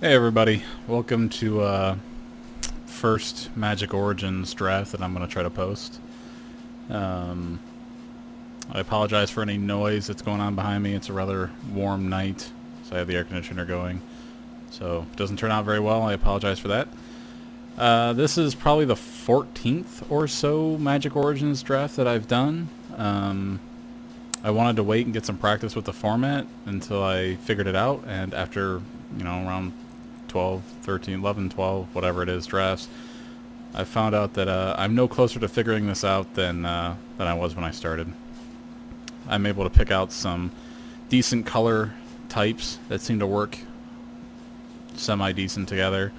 Hey everybody, welcome to first Magic Origins draft that I'm going to try to post. I apologize for any noise that's going on behind me. It's a rather warm night, so I have the air conditioner going. So if it doesn't turn out very well, I apologize for that. This is probably the 14th or so Magic Origins draft that I've done. I wanted to wait and get some practice with the format until I figured it out, and after, around 12, 13, 11, 12, whatever it is, drafts, I found out that I'm no closer to figuring this out than I was when I started. I'm able to pick out some decent color types that seem to work semi-decent together.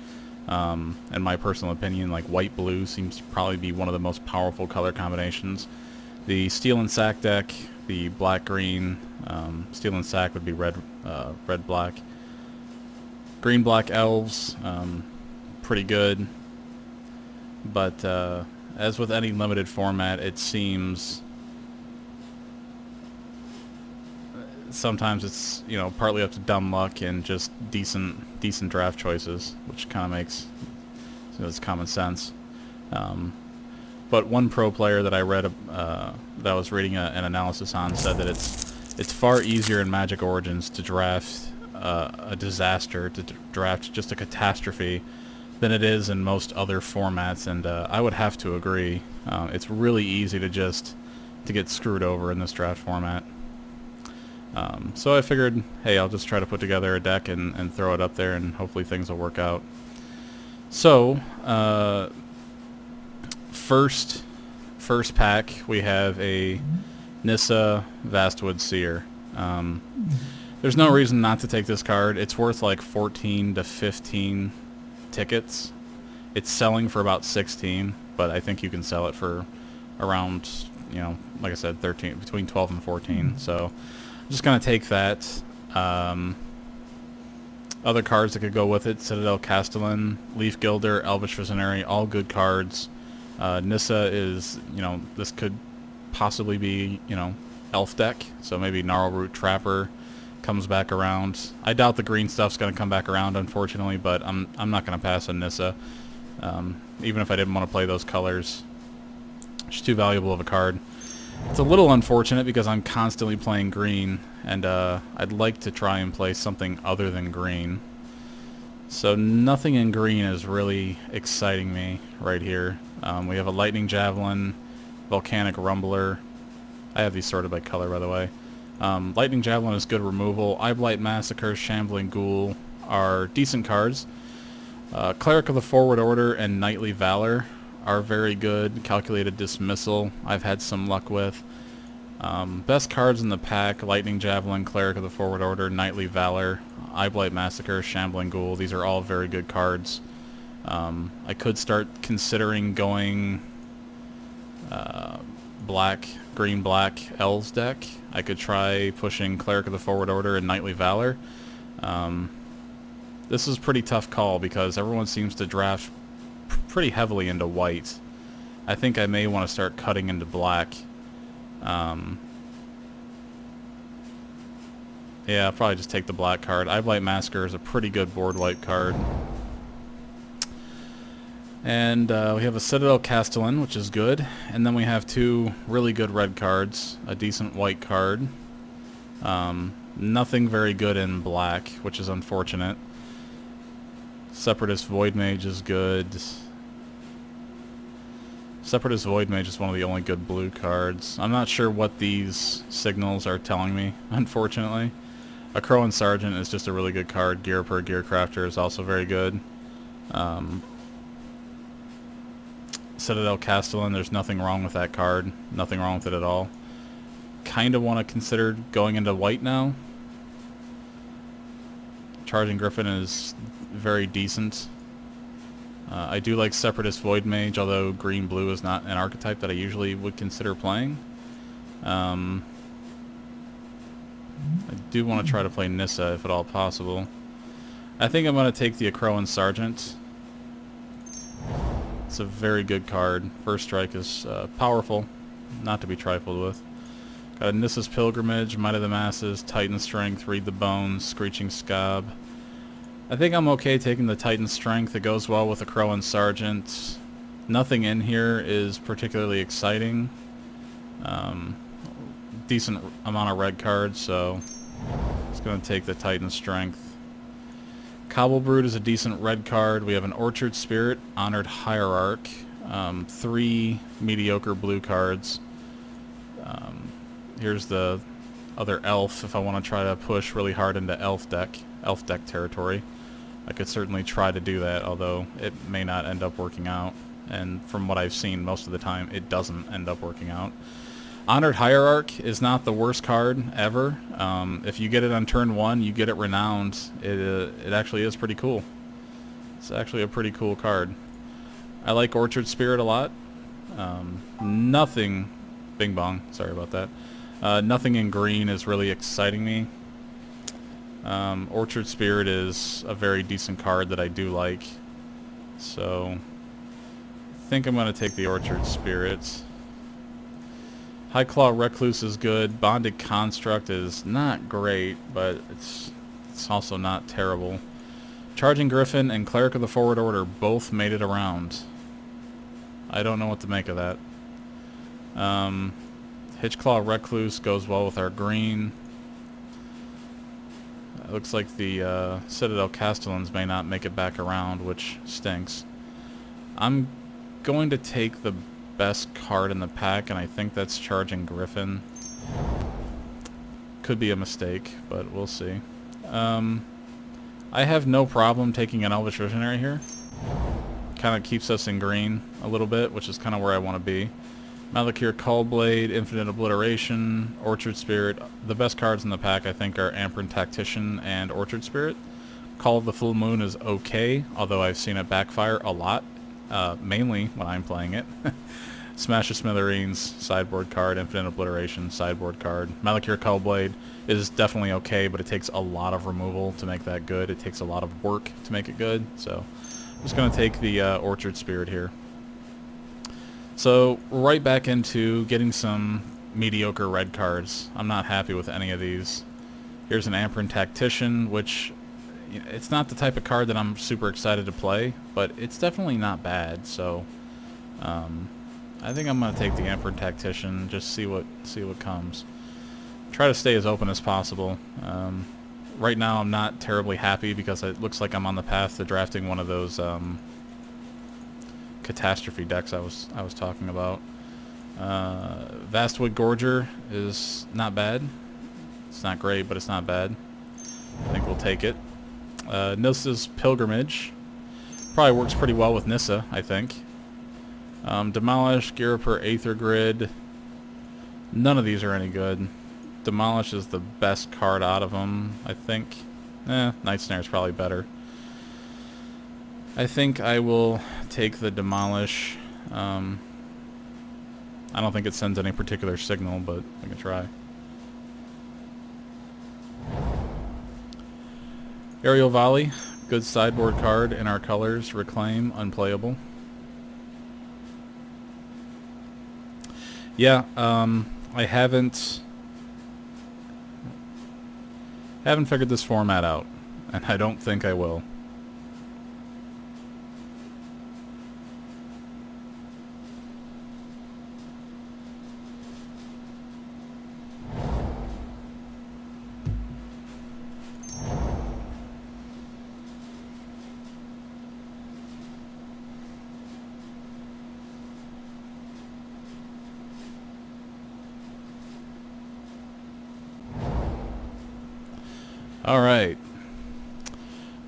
In my personal opinion, like white-blue seems to probably be one of the most powerful color combinations. The Steel and Sack deck, the black-green, Steel and Sack would be red-black. Green-black elves, pretty good, but as with any limited format, it seems sometimes it's partly up to dumb luck and just decent draft choices, which kind of makes it's common sense. But one pro player that I read that I was reading an analysis on said that it's far easier in Magic Origins to draft a disaster, to draft just a catastrophe, than it is in most other formats, and I would have to agree. It's really easy to get screwed over in this draft format. So I figured, hey, I'll just try to put together a deck and throw it up there, and hopefully things will work out. So first pack, we have a Nissa Vastwood Seer. There's no reason not to take this card. It's worth like 14 to 15 tickets. It's selling for about 16, but I think you can sell it for around, like I said, 13, between 12 and 14. So I'm just gonna take that. Other cards that could go with it: Citadel Castellan, Leaf Gilder, Elvish Visionary, all good cards. Nissa is, this could possibly be, elf deck, so maybe Gnarlroot Trapper comes back around. I doubt the green stuff's going to come back around, unfortunately, but I'm not going to pass on Nissa, even if I didn't want to play those colors. It's too valuable of a card. It's a little unfortunate because I'm constantly playing green, and I'd like to try and play something other than green. So nothing in green is really exciting me right here. We have a Lightning Javelin, Volcanic Rumbler. I have these sorted by color, by the way. Lightning Javelin is good removal. Eyeblight Massacre, Shambling Ghoul are decent cards. Cleric of the Forward Order and Knightly Valor are very good. Calculated Dismissal I've had some luck with. Best cards in the pack: Lightning Javelin, Cleric of the Forward Order, Knightly Valor, Eyeblight Massacre, Shambling Ghoul. These are all very good cards. I could start considering going green-black elves deck. I could try pushing Cleric of the Forward Order and Knightly Valor. This is a pretty tough call because everyone seems to draft pretty heavily into white. I think I may want to start cutting into black. Yeah, I'll probably just take the black card. Eyeblight Massacre is a pretty good board wipe card. And we have a Citadel Castellan, which is good. And then we have two really good red cards, a decent white card. Nothing very good in black, which is unfortunate. Separatist Void Mage is good. Separatist Void Mage is one of the only good blue cards. I'm not sure what these signals are telling me, unfortunately. A Crow and Sergeant is just a really good card. Gearper, Gearcrafter is also very good. Citadel Castellan, there's nothing wrong with that card. Nothing wrong with it at all. Kind of want to consider going into white now. Charging Griffin is very decent. I do like Separatist Void Mage, although green-blue is not an archetype that I usually would consider playing. I do want to try to play Nissa if at all possible. I think I'm going to take the Akroan Sergeant. It's a very good card. First strike is powerful, not to be trifled with. Got a Nissa's Pilgrimage, Might of the Masses, Titan Strength, Read the Bones, Screeching Scab. I think I'm okay taking the Titan Strength. It goes well with the Crow and Sergeant. Nothing in here is particularly exciting. Decent amount of red cards, so it's going to take the Titan Strength. Cobble Brood is a decent red card. We have an Orchard Spirit, Honored Hierarch, 3 mediocre blue cards. Here's the other Elf if I want to try to push really hard into Elf deck territory. I could certainly try to do that, although it may not end up working out. And from what I've seen, most of the time, it doesn't end up working out. Honored Hierarch is not the worst card ever. If you get it on turn 1, you get it renowned. It actually is pretty cool. It's actually a pretty cool card. I like Orchard Spirit a lot. Nothing... Bing bong, sorry about that. Nothing in green is really exciting me. Orchard Spirit is a very decent card that I do like. So, I think I'm going to take the Orchard Spirit. High Claw Recluse is good. Bonded Construct is not great, but it's also not terrible. Charging Griffin and Cleric of the Forward Order both made it around. I don't know what to make of that. Hitchclaw Recluse goes well with our green. It looks like the Citadel Castellans may not make it back around, which stinks. I'm going to take the best card in the pack, and I think that's Charging Griffin. Could be a mistake, but we'll see. I have no problem taking an Elvish Visionary here. Kind of keeps us in green a little bit, which is kind of where I want to be. Malakir Cullblade, Infinite Obliteration, Orchard Spirit. The best cards in the pack, I think, are Amperin Tactician and Orchard Spirit. Call of the Full Moon is okay, although I've seen it backfire a lot, mainly when I'm playing it. Smash of Smithereens, sideboard card. Infinite Obliteration, sideboard card. Malakir Cullblade is definitely okay, but it takes a lot of removal to make that good. It takes a lot of work to make it good, so I'm just going to take the Orchard Spirit here. So, right back into getting some mediocre red cards. I'm not happy with any of these. Here's an Amperin Tactician, which, it's not the type of card that I'm super excited to play, but it's definitely not bad, so I think I'm going to take the Amperin Tactician, just see what comes. Try to stay as open as possible. Right now I'm not terribly happy because it looks like I'm on the path to drafting one of those catastrophe decks I was talking about. Vastwood Gorger is not bad. It's not great, but it's not bad. I think we'll take it. Nissa's Pilgrimage probably works pretty well with Nissa, I think. Demolish, Ghirapur, Aether Grid. None of these are any good. Demolish is the best card out of them, I think. Night Snare is probably better. I think I will take the Demolish. I don't think it sends any particular signal, but I can try. Aerial Volley, good sideboard card in our colors. Reclaim, unplayable. Yeah, I haven't figured this format out, and I don't think I will. Alright.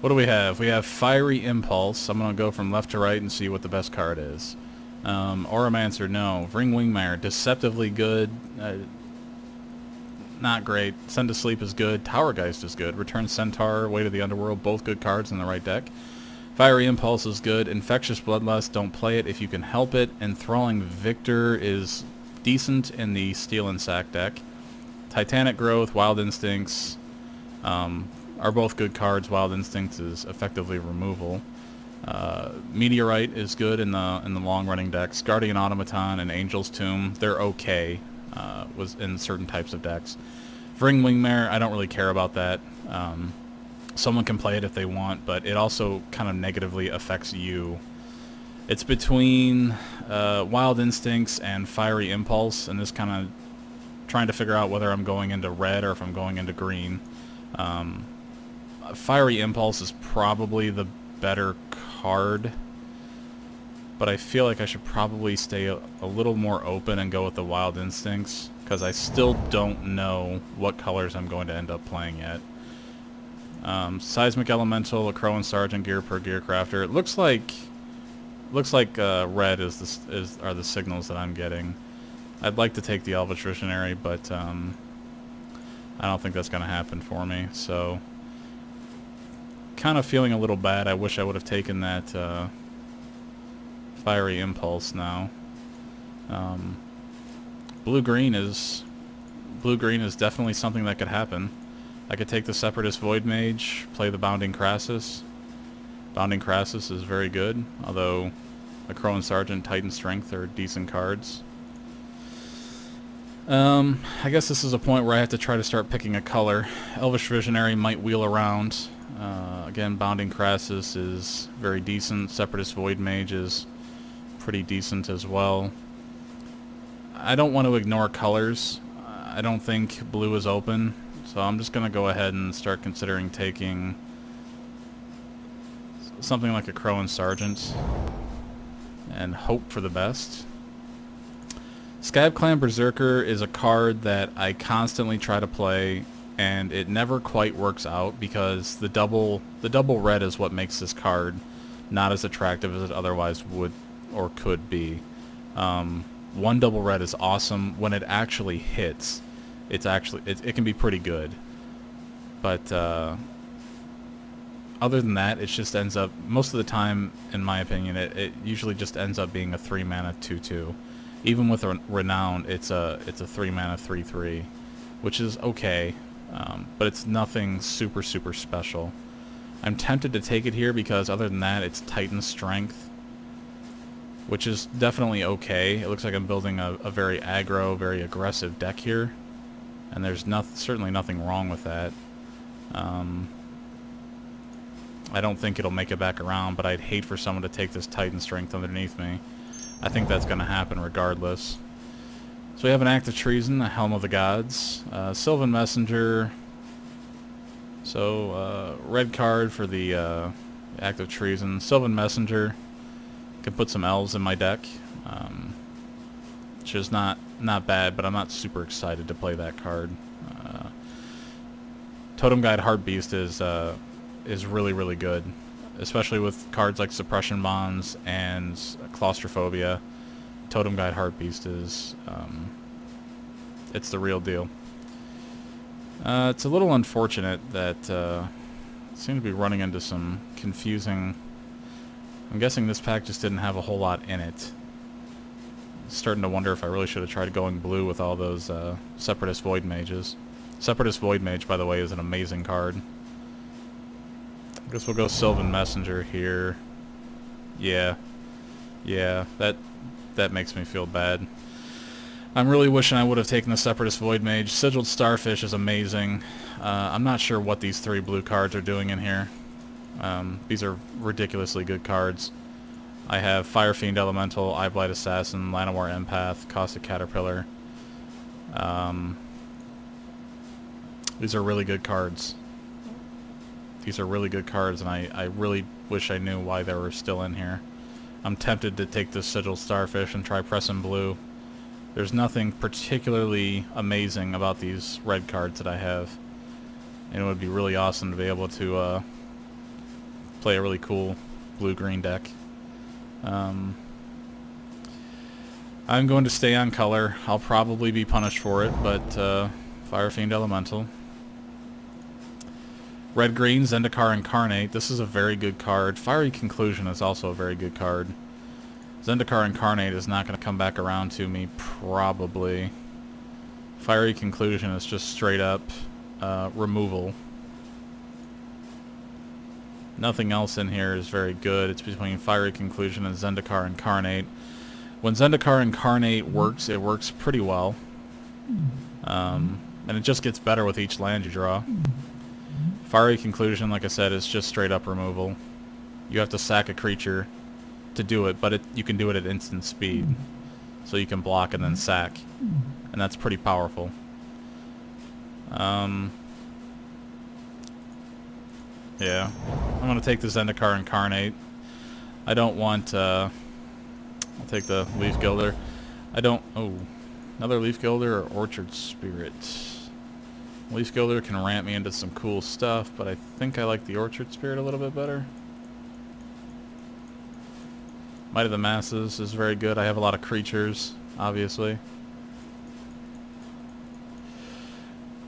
What do we have? We have Fiery Impulse. I'm going to go from left to right and see what the best card is. Auramancer, no. Ring Wingmare, deceptively good. Not great. Send to Sleep is good. Towergeist is good. Return Centaur, Way to the Underworld, both good cards in the right deck. Fiery Impulse is good. Infectious Bloodlust, don't play it if you can help it. Enthralling Victor is decent in the Steel and Sack deck. Titanic Growth, Wild Instincts are both good cards. Wild Instincts is effectively removal. Meteorite is good in the long-running decks. Guardian Automaton and Angel's Tomb, they're okay was in certain types of decks. Ring Wingmare, I don't really care about that. Someone can play it if they want, but it also kind of negatively affects you. It's between Wild Instincts and Fiery Impulse, and this kind of trying to figure out whether I'm going into red or if I'm going into green. Fiery Impulse is probably the better card, but I feel like I should probably stay a little more open and go with the Wild Instincts, because I still don't know what colors I'm going to end up playing yet. Seismic Elemental, a Crow and Sergeant, Gear per Gear Crafter. It looks like red are the signals that I'm getting. I'd like to take the Elvish Visionary, but I don't think that's going to happen for me. So, kind of feeling a little bad. I wish I would have taken that Fiery Impulse now. Blue-green is definitely something that could happen. I could take the Separatist Void Mage, play the Bounding Crassus. Bounding Crassus is very good, although a Crow and Sergeant, Titan Strength are decent cards. I guess this is a point where I have to try to start picking a color. Elvish Visionary might wheel around. Again, Bounding Crassus is very decent. Separatist Void Mage is pretty decent as well. I don't want to ignore colors. I don't think blue is open. So I'm just going to go ahead and start considering taking something like a Crow and Sergeant and hope for the best. Scab Clan Berserker is a card that I constantly try to play, and it never quite works out because the double red is what makes this card not as attractive as it otherwise would or could be. One double red is awesome. When it actually hits, it can be pretty good, but other than that, it just ends up, most of the time, in my opinion, it usually just ends up being a 3-mana 2/2. Even with a Renown, it's a 3-mana 3/3, which is okay, but it's nothing super special. I'm tempted to take it here because other than that, it's Titan Strength, which is definitely okay. It looks like I'm building a very aggro, very aggressive deck here. And there's certainly nothing wrong with that. I don't think it'll make it back around, but I'd hate for someone to take this Titan Strength underneath me. I think that's going to happen regardless. So we have an Act of Treason, a Helm of the Gods, Sylvan Messenger. So red card for the Act of Treason. Sylvan Messenger. Can put some elves in my deck, which is not bad, but I'm not super excited to play that card. Totem Guide Heartbeast is really good, especially with cards like Suppression Bonds and Claustrophobia. Totem Guide Heartbeast is it's the real deal. It's a little unfortunate that seem to be running into some confusing. I'm guessing this pack just didn't have a whole lot in it. Starting to wonder if I really should have tried going blue with all those Separatist Void Mages. Separatist Void Mage, by the way, is an amazing card. I guess we'll go Sylvan Messenger here. Yeah, that makes me feel bad. I'm really wishing I would have taken the Separatist Void Mage. Sigiled Starfish is amazing. I'm not sure what these 3 blue cards are doing in here. These are ridiculously good cards. I have Fire Fiend Elemental, Eyeblight Assassin, Llanowar Empath, Caustic Caterpillar. These are really good cards. These are really good cards, and I really wish I knew why they were still in here. I'm tempted to take this Sigil Starfish and try pressing blue. There's nothing particularly amazing about these red cards that I have. And it would be really awesome to be able to play a really cool blue-green deck. I'm going to stay on color. I'll probably be punished for it, but Fire Fiend Elemental. Red-green, Zendikar Incarnate. This is a very good card. Fiery Conclusion is also a very good card. Zendikar Incarnate is not going to come back around to me, probably. Fiery Conclusion is just straight up removal. Nothing else in here is very good. It's between Fiery Conclusion and Zendikar Incarnate. When Zendikar Incarnate works, it works pretty well. And it just gets better with each land you draw. Fiery Conclusion, like I said, is just straight up removal. You have to sack a creature to do it, but you can do it at instant speed. So you can block and then sack. And that's pretty powerful. Yeah. I'm going to take the Zendikar Incarnate. I don't want... I'll take the Leaf Gilder. I don't... Oh. Another Leaf Gilder or Orchard Spirit. Leaf Gilder can ramp me into some cool stuff, but I think I like the Orchard Spirit a little bit better. Might of the Masses is very good. I have a lot of creatures, obviously.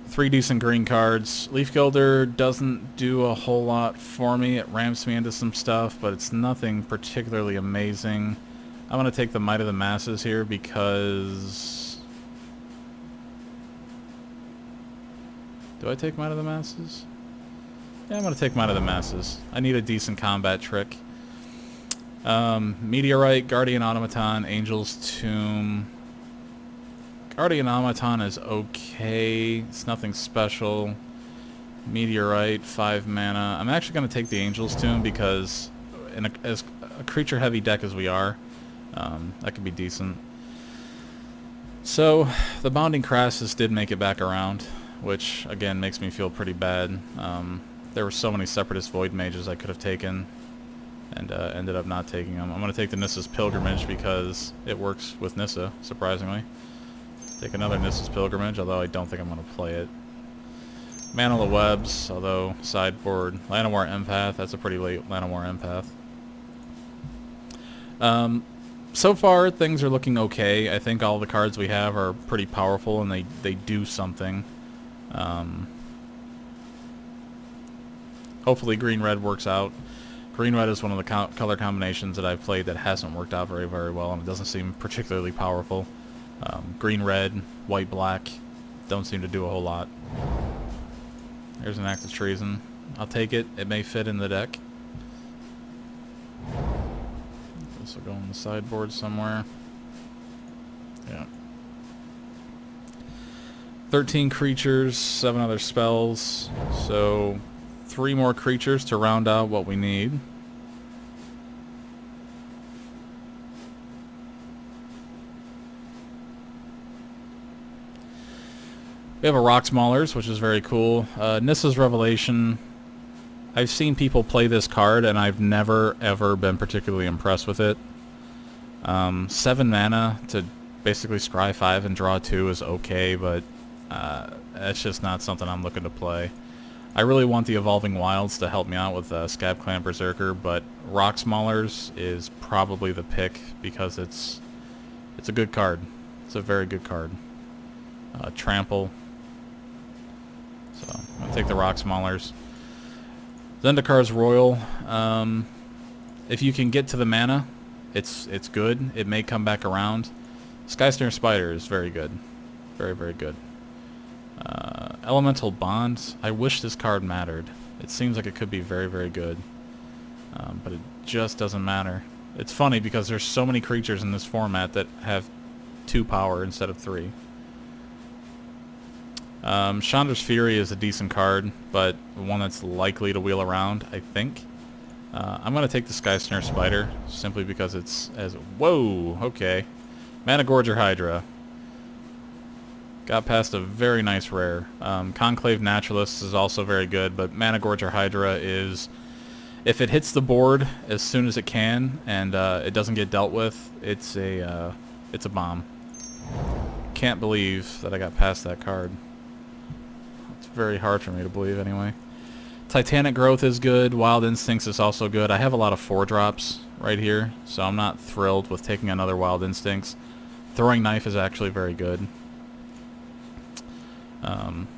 3 decent green cards. Leaf Gilder doesn't do a whole lot for me. It ramps me into some stuff, but it's nothing particularly amazing. I'm going to take the Might of the Masses here because... Do I take Might of the Masses? Yeah, I'm going to take Might of the Masses. I need a decent combat trick. Meteorite, Guardian Automaton, Angel's Tomb. Guardian Automaton is okay. It's nothing special. Meteorite, 5 mana. I'm actually going to take the Angel's Tomb because as a creature-heavy deck as we are, that could be decent. So, the Bounding Crassus did make it back around, which, again, makes me feel pretty bad. There were so many Separatist Void Mages I could have taken, and ended up not taking them. I'm going to take the Nissa's Pilgrimage because it works with Nissa, surprisingly. Take another Nissa's Pilgrimage, although I don't think I'm going to play it. Mantle of Webs, although sideboard. Llanowar Empath, that's a pretty late Llanowar Empath. So far, things are looking okay. I think all the cards we have are pretty powerful, and they do something. Hopefully green-red works out. Green-red is one of the color combinations that I've played that hasn't worked out very, very well, and it doesn't seem particularly powerful. Green-red, white-black don't seem to do a whole lot. There's an Act of Treason. I'll take it. It may fit in the deck. This will go on the sideboard somewhere. Yeah. 13 creatures, 7 other spells. So 3 more creatures to round out what we need. We have a Rocks Maulers, which is very cool. Nissa's Revelation. I've seen people play this card, and I've never, ever been particularly impressed with it. 7 mana to basically scry 5 and draw 2 is okay, but that's just not something I'm looking to play. I really want the Evolving Wilds to help me out with Scab Clan Berserker, but Rocks Maulers is probably the pick because it's a good card. It's a very good card. Trample. So I'm going to take the Rocks Maulers. Zendikar's Royal. If you can get to the mana, it's good. It may come back around. Skysnare Spider is very good. Very, very good. Elemental Bond. I wish this card mattered. It seems like it could be very, very good. But it just doesn't matter. It's funny because there's so many creatures in this format that have 2 power instead of 3. Chandra's Fury is a decent card, but one that's likely to wheel around, I think. I'm going to take the Skysnare Spider, simply because it's as... Whoa! Okay. Mana Gorger Hydra. Got past a very nice rare. Conclave Naturalist is also very good, but Mana Gorger Hydra is... If it hits the board as soon as it can, and it doesn't get dealt with, it's a bomb. Can't believe that I got past that card. Very hard for me to believe anyway. Titanic Growth is good. Wild Instincts is also good. I have a lot of 4-drops right here, so I'm not thrilled with taking another Wild Instincts. Throwing Knife is actually very good.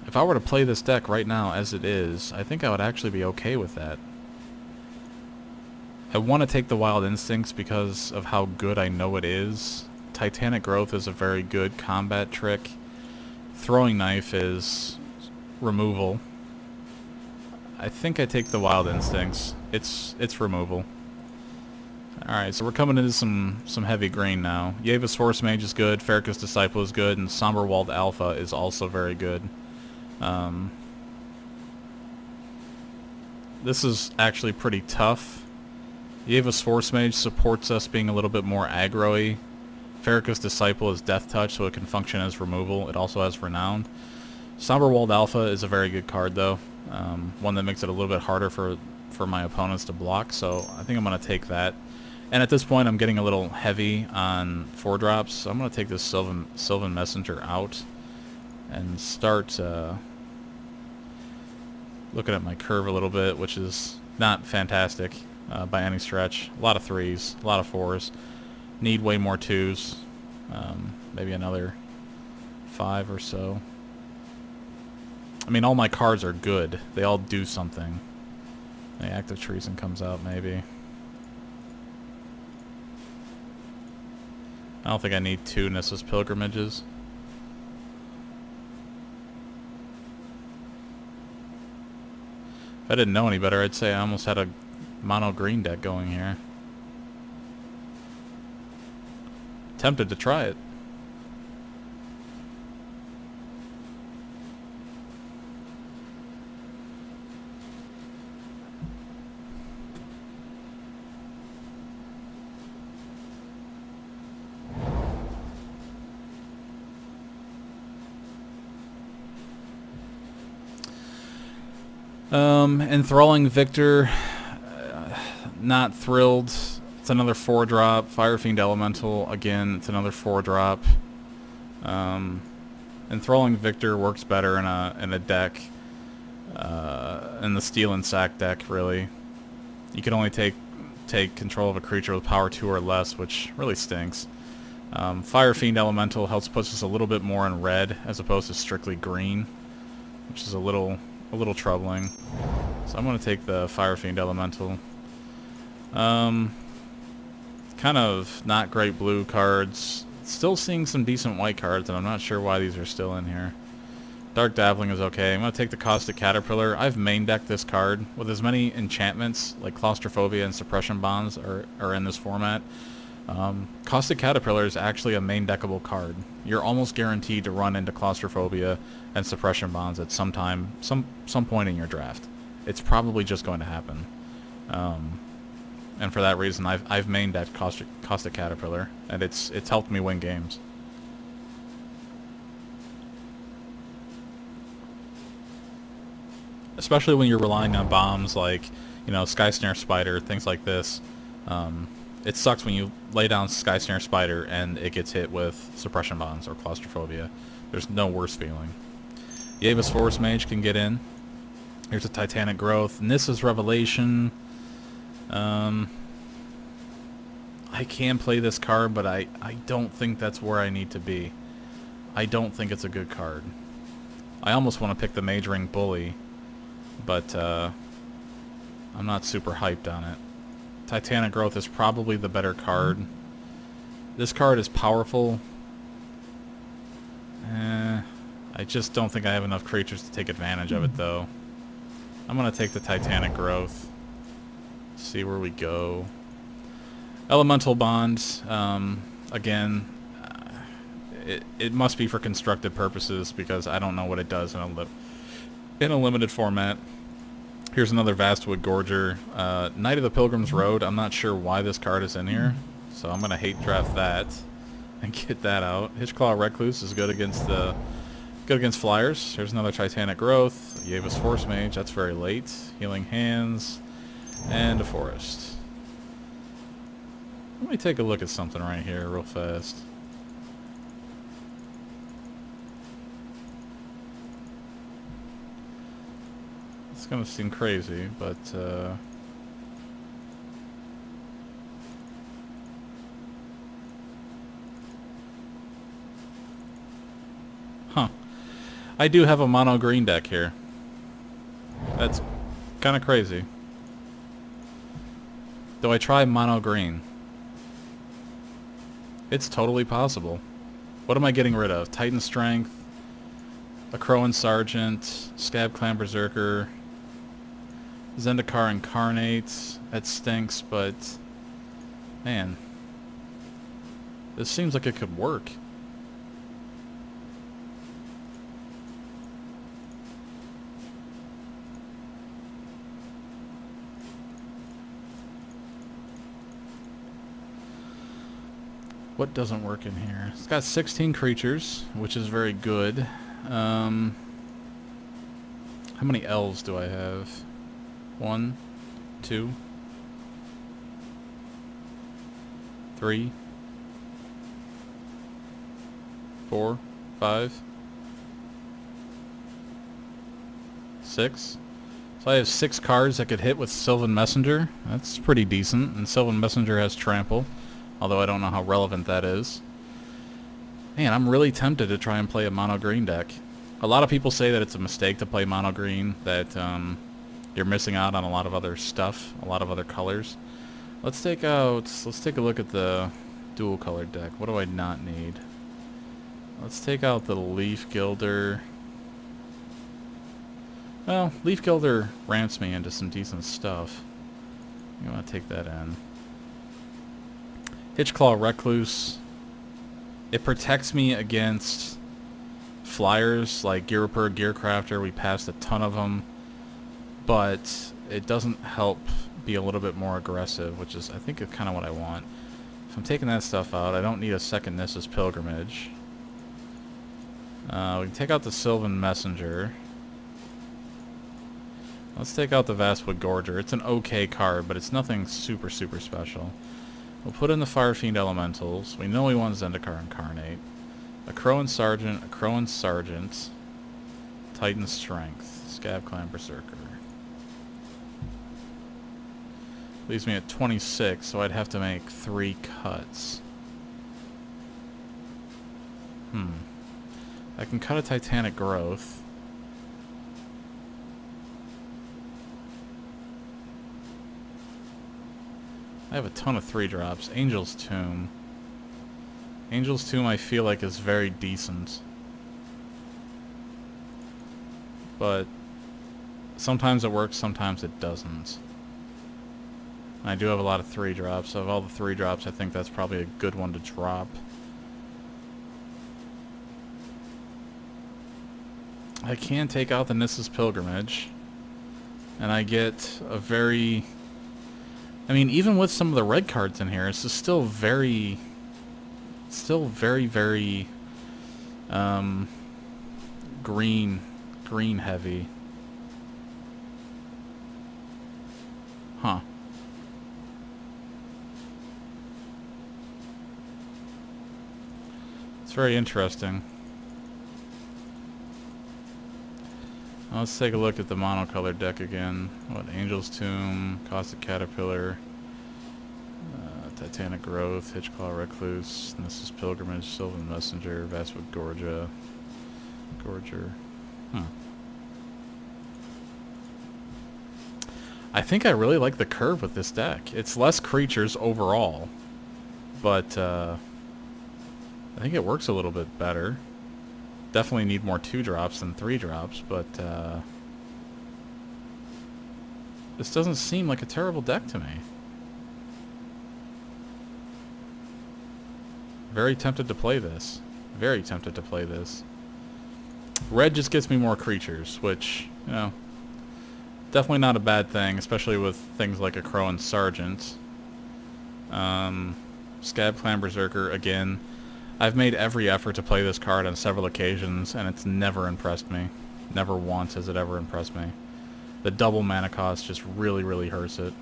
If I were to play this deck right now as it is, I think I would actually be okay with that. I want to take the Wild Instincts because of how good I know it is. Titanic Growth is a very good combat trick. Throwing Knife is... removal. I think I take the Wild Instincts. It's removal. Alright, so we're coming into some heavy green now. Yavis Force Mage is good, Farrakhan's Disciple is good, and Somberwald Alpha is also very good. This is actually pretty tough. Yeva's Force Mage supports us being a little bit more aggro-y. Farrakhan's Disciple is Death Touch, so it can function as removal. It also has Renown. Somberwald Alpha is a very good card, though. One that makes it a little bit harder for my opponents to block, so I think I'm going to take that. And at this point, I'm getting a little heavy on 4-drops, so I'm going to take this Sylvan Messenger out and start looking at my curve a little bit, which is not fantastic by any stretch. A lot of 3s, a lot of 4s. Need way more 2s. Maybe another 5 or so. I mean, all my cards are good. They all do something. The Active Treason comes out, maybe. I don't think I need 2 Nissa's Pilgrimages. If I didn't know any better, I'd say I almost had a mono green deck going here. Tempted to try it. Enthralling Victor, not thrilled. It's another 4-drop. Firefiend Elemental, again, it's another 4-drop. Enthralling Victor works better in a deck, in the Steel and Sack deck, really. You can only take control of a creature with power 2 or less, which really stinks. Firefiend Elemental helps push us a little bit more in red as opposed to strictly green, which is a little troubling. So I'm going to take the Firefiend Elemental. Kind of not great blue cards. Still seeing some decent white cards, and I'm not sure why these are still in here. Dark Dabbling is okay. I'm going to take the Caustic Caterpillar. I've main decked this card with as many enchantments, like Claustrophobia and Suppression Bonds are in this format. Caustic Caterpillar is actually a main deckable card. You're almost guaranteed to run into Claustrophobia and Suppression Bonds at some point in your draft. It's probably just going to happen. And for that reason, I've main decked Caustic Caterpillar, and it's helped me win games. Especially when you're relying on bombs like, you know, Sky Snare Spider, things like this. It sucks when you lay down Sky Snare Spider and it gets hit with Suppression Bonds or Claustrophobia. There's no worse feeling. Yeva's Force Mage can get in. Here's a Titanic Growth. Nissa's Revelation. I can play this card, but I don't think that's where I need to be. I don't think it's a good card. I almost want to pick the Mage Ring Bully, but I'm not super hyped on it. Titanic Growth is probably the better card. This card is powerful. I just don't think I have enough creatures to take advantage of it, though. I'm going to take the Titanic Growth. See where we go. Elemental Bond, again, it must be for constructed purposes because I don't know what it does in a limited format. Here's another Vastwood Gorger. Knight of the Pilgrim's Road, I'm not sure why this card is in here, so I'm going to hate draft that and get that out. Hitchclaw Recluse is good against flyers. Here's another Titanic Growth. Yeva's Force Mage, that's very late. Healing Hands, and a Forest. Let me take a look at something right here real fast. It's gonna seem crazy, but huh. I do have a mono green deck here. That's kind of crazy. Do I try mono green? It's totally possible. What am I getting rid of? Titan Strength, a Crowan Sergeant, Scab Clan Berserker, Zendikar Incarnate. That stinks, but man, this seems like it could work. What doesn't work in here? It's got 16 creatures, which is very good. How many elves do I have? 1, 2, 3, 4, 5, 6. So I have 6 cards that could hit with Sylvan Messenger. That's pretty decent. And Sylvan Messenger has Trample, although I don't know how relevant that is. Man, I'm really tempted to try and play a mono green deck. A lot of people say that it's a mistake to play mono green, that you're missing out on a lot of other stuff, a lot of other colors. Let's take a look at the dual colored deck. What do I not need? Let's take out the Leaf Gilder. Well, Leaf Gilder ramps me into some decent stuff. You want to take that in. Hitchclaw Recluse. It protects me against flyers like Gearper, Gearcrafter. We passed a ton of them. But it doesn't help be a little bit more aggressive, which is, I think, kind of what I want. If I'm taking that stuff out, I don't need a second Nissa's Pilgrimage. We can take out the Sylvan Messenger. Let's take out the Vastwood Gorger. It's an okay card, but it's nothing super, super special. We'll put in the Fire Fiend Elementals. We know we want Zendikar Incarnate. A Crowan Sergeant, a Crowan Sergeant. Titan Strength. Scab Clan Berserker. Leaves me at 26, so I'd have to make 3 cuts. I can cut a Titanic Growth. I have a ton of 3-drops. Angel's Tomb. Angel's Tomb I feel like is very decent. But sometimes it works, sometimes it doesn't. I do have a lot of 3-drops. Of all the 3-drops, I think that's probably a good one to drop. I can take out the Nissa's Pilgrimage. And I get a very... I mean, even with some of the red cards in here, it's just still very... very green heavy. Huh. It's very interesting. Let's take a look at the monocolored deck again. What, Angel's Tomb, Caustic Caterpillar, Titanic Growth, Hitchclaw Recluse, Nissa's Pilgrimage, Sylvan Messenger, Vastwood Gorger. I think I really like the curve with this deck. It's less creatures overall, but I think it works a little bit better. Definitely need more 2-drops than 3-drops, but this doesn't seem like a terrible deck to me. Very tempted to play this. Very tempted to play this. Red just gets me more creatures, which, you know, definitely not a bad thing, especially with things like a Crowan Sergeant. Scab Clan Berserker, again. I've made every effort to play this card on several occasions, and it's never impressed me. Never once has it ever impressed me. The double mana cost just really, really hurts it.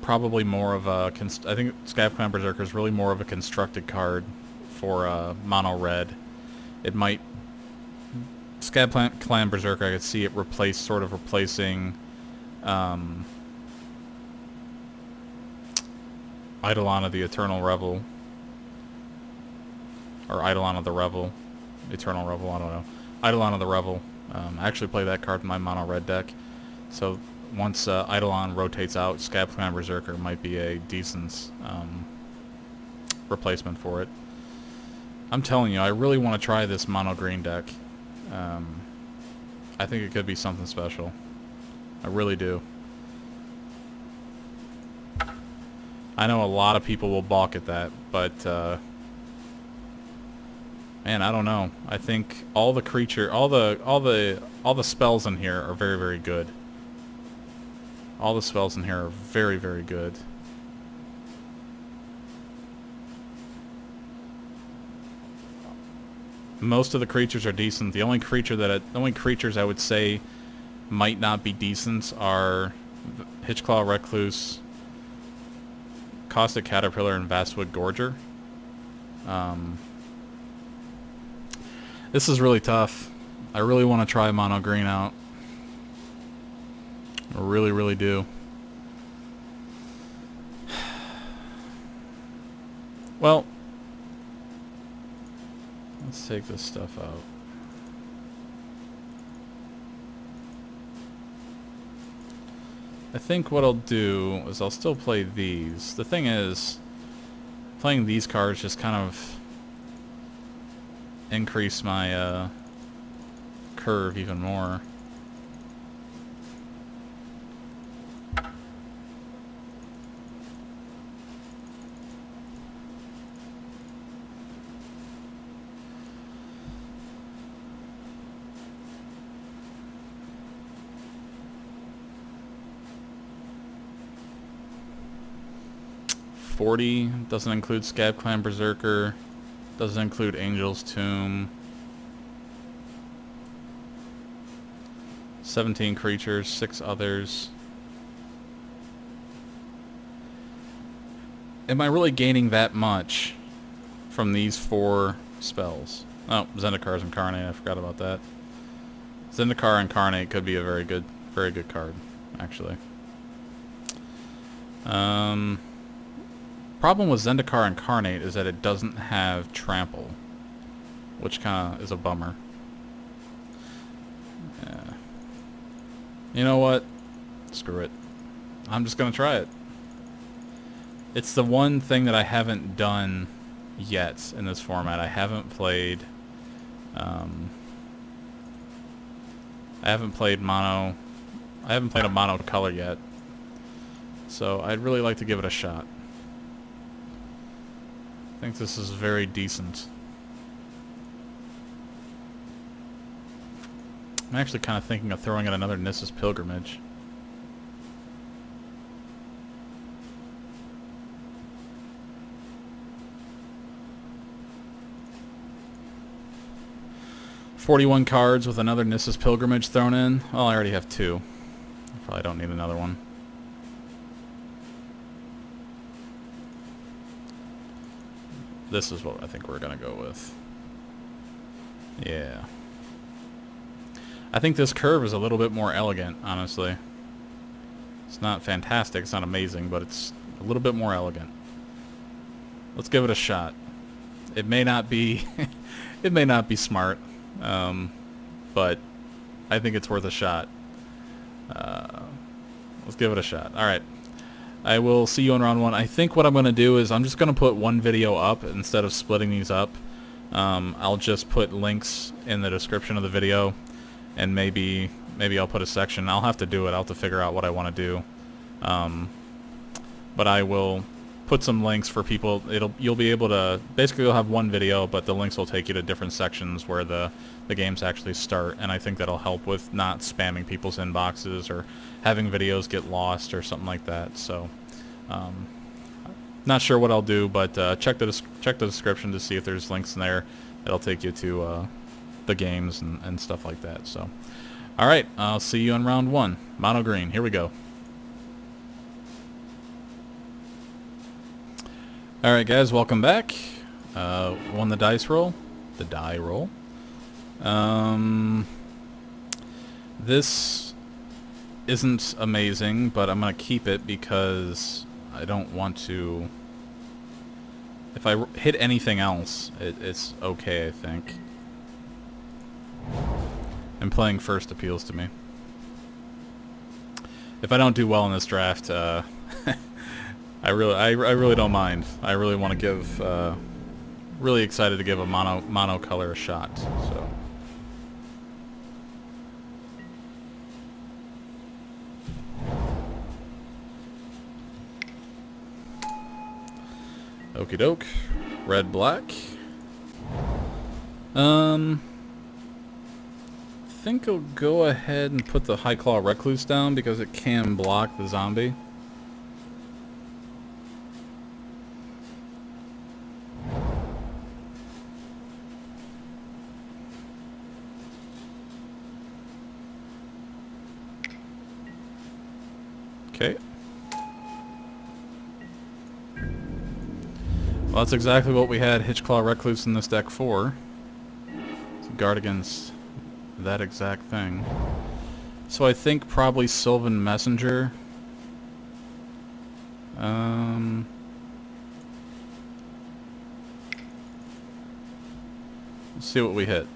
Probably more of a... I think Scab Clan Berserker is really more of a constructed card for mono red. It might... Scab Clan Berserker, I could see it sort of replacing... Eidolon of the Eternal Revel. Or Eidolon of the Revel. Eternal Revel, I don't know. Eidolon of the Revel. I actually play that card in my mono red deck. So once Eidolon rotates out, Scab Clan Berserker might be a decent replacement for it. I'm telling you, I really want to try this mono green deck. I think it could be something special. I really do. I know a lot of people will balk at that, but man, I don't know. I think all the spells in here are very, very good. All the spells in here are very, very good. most of the creatures are decent. The only creatures I would say might not be decent are Hitchclaw Recluse, Caustic Caterpillar, and Vastwood Gorger. This is really tough. I really want to try mono green out. I really, really do. Well, let's take this stuff out. I think what I'll do is I'll still play these. The thing is, playing these cards just kind of increase my curve even more. $40 doesn't include Scab Clan Berserker, doesn't include Angel's Tomb. 17 creatures, 6 others. Am I really gaining that much from these 4 spells? Oh, Zendikar Incarnate, I forgot about that. Zendikar Incarnate could be a very good card, actually. Problem with Zendikar Incarnate is that it doesn't have Trample, which kind of is a bummer. Yeah. You know what? Screw it. I'm just gonna try it. It's the one thing that I haven't done yet in this format. I haven't played mono. I haven't played a mono color yet. So I'd really like to give it a shot. I think this is very decent. I'm actually kind of thinking of throwing in another Nissa's Pilgrimage. $41 cards with another Nissa's Pilgrimage thrown in. Well, I already have 2. I probably don't need another one. This is what I think we're gonna go with. Yeah. I think this curve is a little bit more elegant, honestly. It's not fantastic, it's not amazing, but it's a little bit more elegant. Let's give it a shot. It may not be it may not be smart, but I think it's worth a shot. Let's give it a shot. Alright. I will see you in round 1. I think what I'm going to do is I'm just going to put one video up instead of splitting these up. I'll just put links in the description of the video, and maybe I'll put a section. I'll have to do it. I'll have to figure out what I want to do. But I will put some links for people. You'll be able to, basically you'll have one video, but the links will take you to different sections where the games actually start, and I think that'll help with not spamming people's inboxes or having videos get lost or something like that. So not sure what I'll do, but check the description to see if there's links in there that'll take you to the games and stuff like that. So alright, I'll see you in round 1. Mono green, here we go. Alright guys, welcome back. Won the dice roll. The die roll. This isn't amazing, but I'm going to keep it because I don't want to... If I hit anything else, it's okay, I think. And playing first appeals to me. If I don't do well in this draft, I really don't mind. I really want to give... really excited to give a mono color a shot, so... Okie doke. Red, black. I think I'll go ahead and put the High Claw Recluse down because it can block the zombie. Okay. Well, that's exactly what we had Hitchclaw Recluse in this deck for. To guard against that exact thing. So I think probably Sylvan Messenger. Let's see what we hit.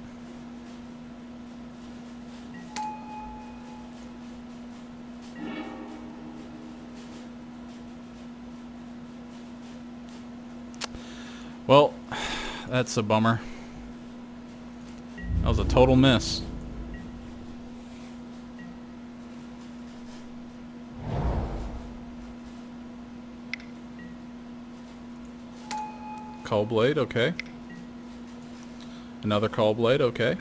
Well, that's a bummer. That was a total miss. Call Blade, okay. Another Call Blade, okay.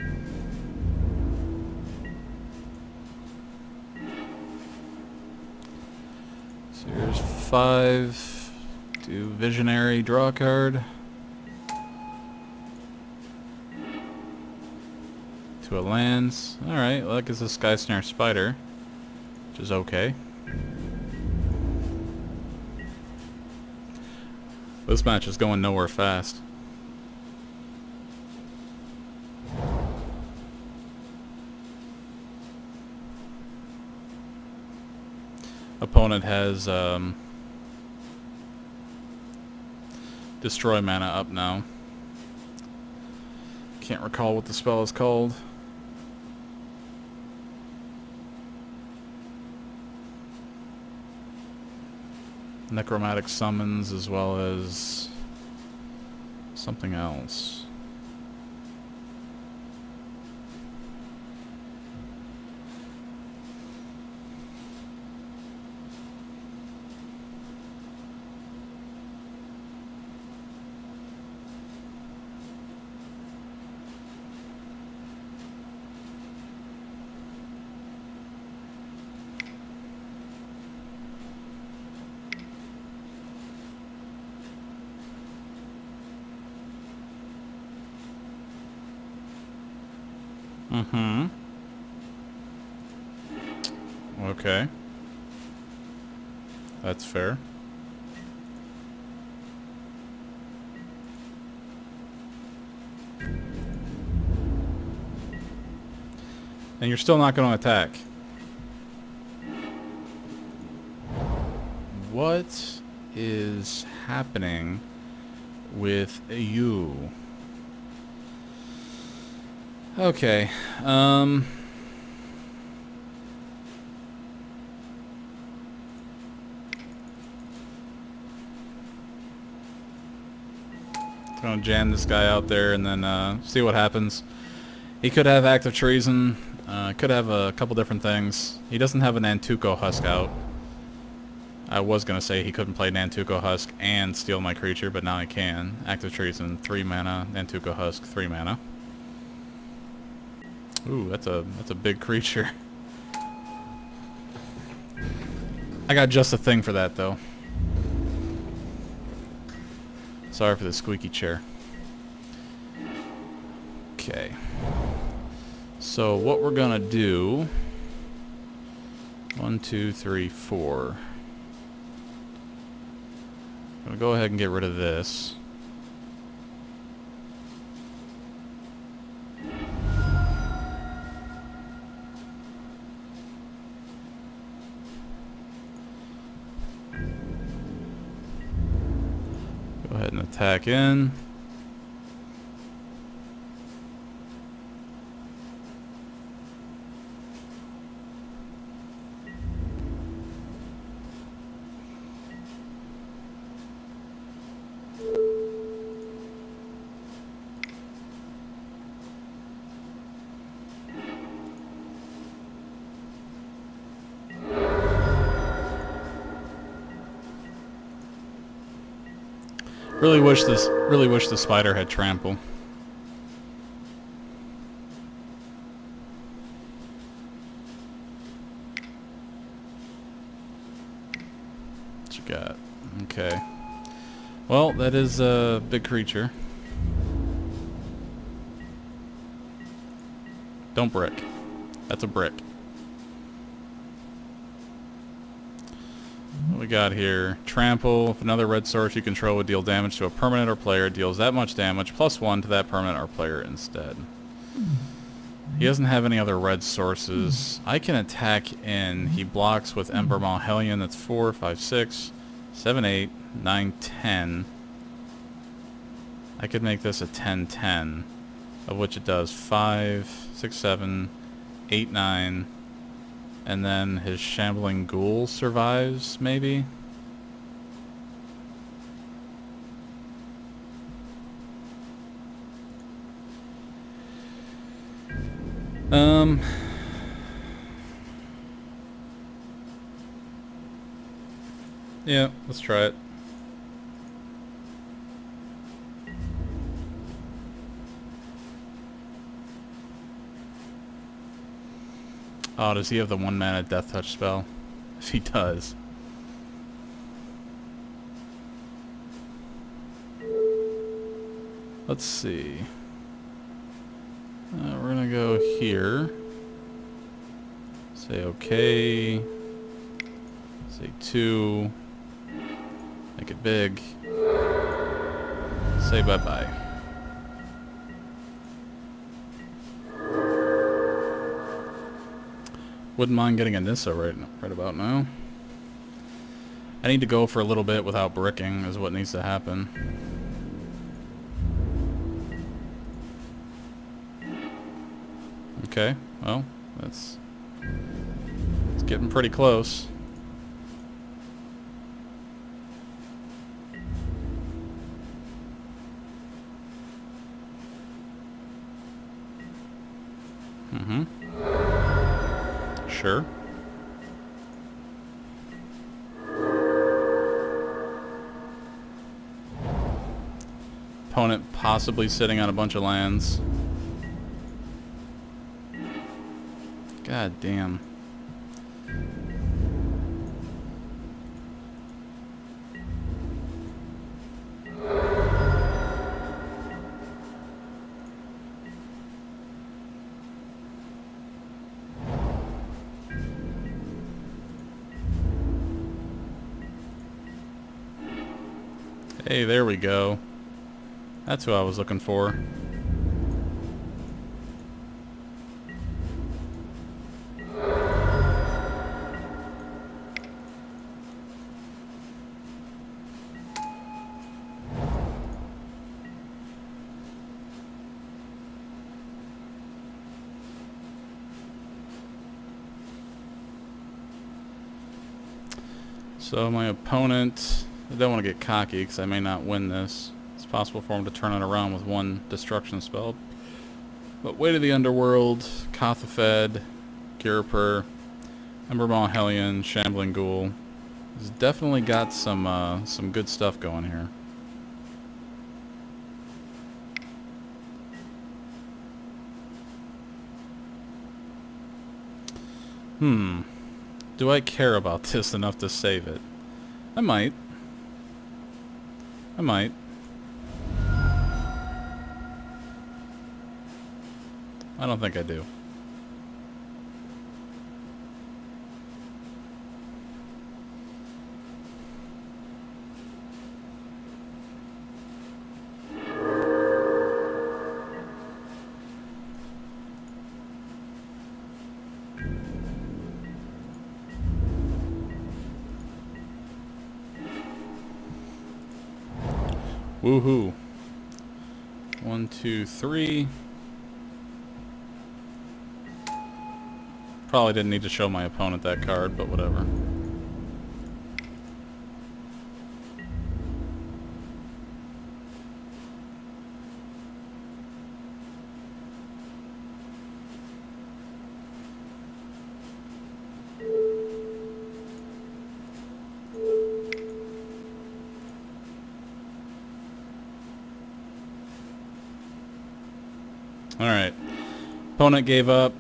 So here's 5. Do Visionary, draw a card. To a lands. Alright, well that gives us Sky Snare Spider, which is okay. This match is going nowhere fast. Opponent has Destroy mana up now. Can't recall what the spell is called. Necromantic Summons as well as something else. Mm-hmm. Okay. That's fair. And you're still not going to attack. What is happening with you? Okay, gonna jam this guy out there and then see what happens. He could have Active Treason, could have a couple different things. He doesn't have a Nantuko Husk out. I was gonna say he couldn't play Nantuko Husk and steal my creature, but now he can. Active Treason, 3 mana, Nantuko Husk, 3 mana. Ooh, that's a big creature. I got just a thing for that though. Sorry for the squeaky chair. Okay. So what we're gonna do, 1, 2, 3, 4. I'm gonna go ahead and get rid of this. Go ahead and attack in. Really wish the spider had trample. What you got? Okay. Well, that is a big creature. Don't brick. That's a brick. we got here? Trample. If another red source you control would deal damage to a permanent or player, it deals that much damage, +1 to that permanent or player instead. He doesn't have any other red sources. I can attack in. He blocks with Ember Maw Hellion. That's 4, 5, 6, 7, 8, 9, 10. I could make this a 10-10, of which it does 5, 6, 7, 8, 9, and then his Shambling Ghoul survives, maybe? Yeah, let's try it. Oh, does he have the 1-mana Death Touch spell? If he does. Let's see. We're gonna go here. Say okay. Say 2. Make it big. Say bye-bye. Wouldn't mind getting a Nissa right about now. I need to go for a little bit without bricking is what needs to happen. Okay, well, it's getting pretty close. Mm-hmm. Sure. Opponent possibly sitting on a bunch of lands. God damn. Hey, there we go. That's who I was looking for. So my opponent, I don't want to get cocky because I may not win this. It's possible for him to turn it around with 1 destruction spell. But Way to the Underworld, Kothafed, Girper, Ember Maw Hellion, Shambling Ghoul. He's definitely got some good stuff going here. Do I care about this enough to save it? I might. I might. I don't think I do. Woohoo. 1, 2, 3. Probably didn't need to show my opponent that card, but whatever. Alright. Opponent gave up.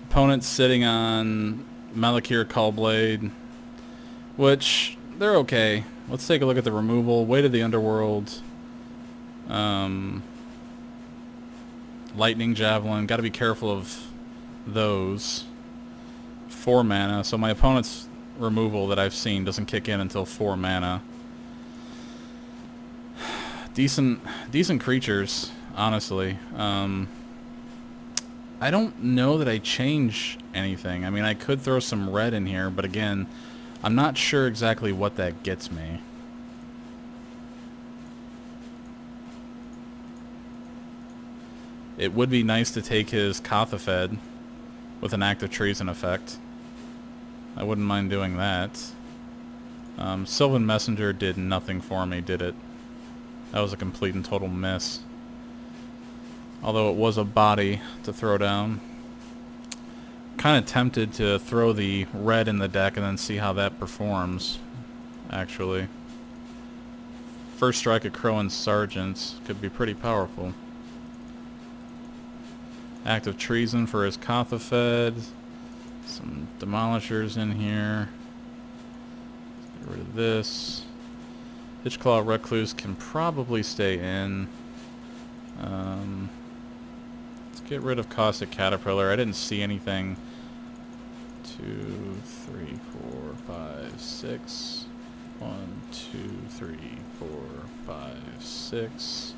Opponent's sitting on Malakir Callblade, which, they're okay. Let's take a look at the removal. Way to the Underworld. Lightning Javelin. Gotta be careful of those. 4 mana, so my opponent's removal that I've seen doesn't kick in until 4 mana. Decent creatures, honestly. I don't know that I change anything. I mean, I could throw some red in here, but again, I'm not sure exactly what that gets me. It would be nice to take his Kothafed with an Act of Treason effect. I wouldn't mind doing that. Sylvan Messenger did nothing for me, did it? That was a complete and total miss. Although it was a body to throw down. Kind of tempted to throw the red in the deck and then see how that performs, actually. First strike of Crow and Sergeants could be pretty powerful. Act of Treason for his Kothafed. Some Demolishers in here. Let's get rid of this. Hitchclaw Recluse can probably stay in. Let's get rid of Caustic Caterpillar. I didn't see anything. 2, 3, 4, 5, 6. 1, 2, 3, 4, 5, 6.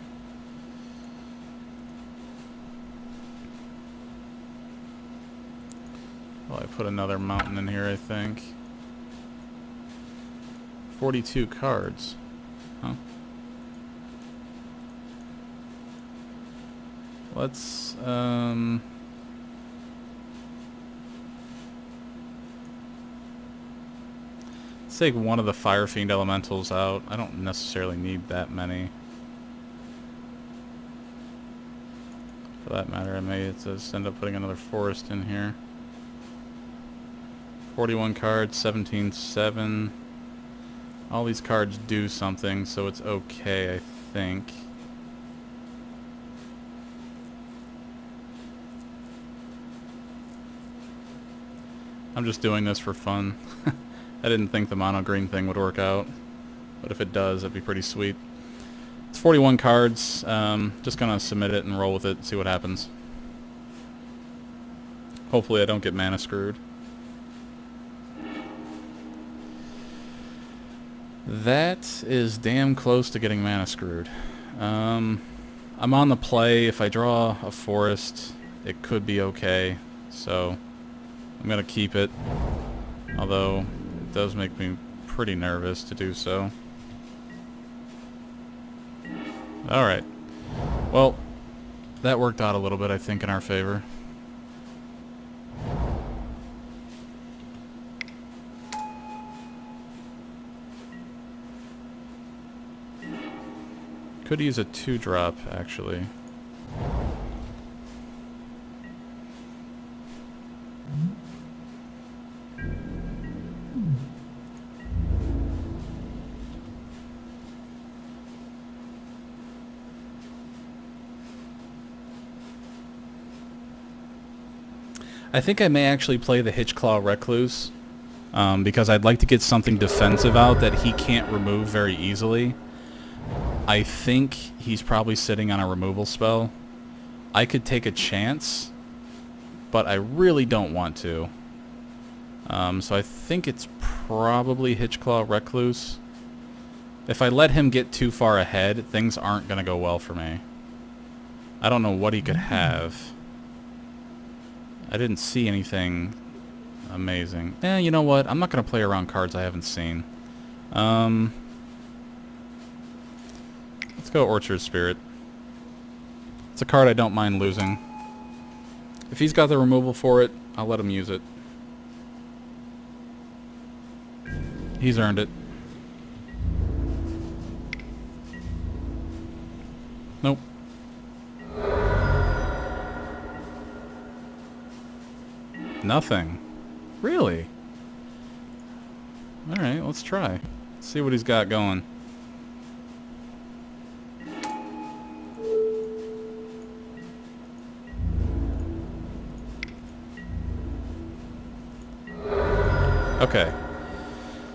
Well, I put another mountain in here, I think. 42 cards. Huh? Let's, take one of the Fire Fiend Elementals out. I don't necessarily need that many. For that matter, I may just end up putting another Forest in here. 41 cards, 17-7. All these cards do something, so it's okay, I think. I'm just doing this for fun. I didn't think the mono green thing would work out, but if it does, that'd be pretty sweet. It's 41 cards. Just gonna submit it and roll with it, see what happens. Hopefully I don't get mana screwed. That is damn close to getting mana screwed. I'm on the play. If I draw a forest, it could be okay. So I'm gonna keep it. Although it does make me pretty nervous to do so. Alright. Well, that worked out a little bit, I think, in our favor. Could use a 2-drop, actually. I think I may actually play the Hitchclaw Recluse, because I'd like to get something defensive out that he can't remove very easily. I think he's probably sitting on a removal spell. I could take a chance, but I really don't want to. So I think it's probably Hitchclaw Recluse. If I let him get too far ahead, things aren't going to go well for me. I don't know what he could have. I didn't see anything amazing. You know what? I'm not going to play around cards I haven't seen. Let's go Orchard Spirit. It's a card I don't mind losing. If he's got the removal for it, I'll let him use it. He's earned it. Nope. Nothing. Really? Alright, let's try. Let's see what he's got going. Okay.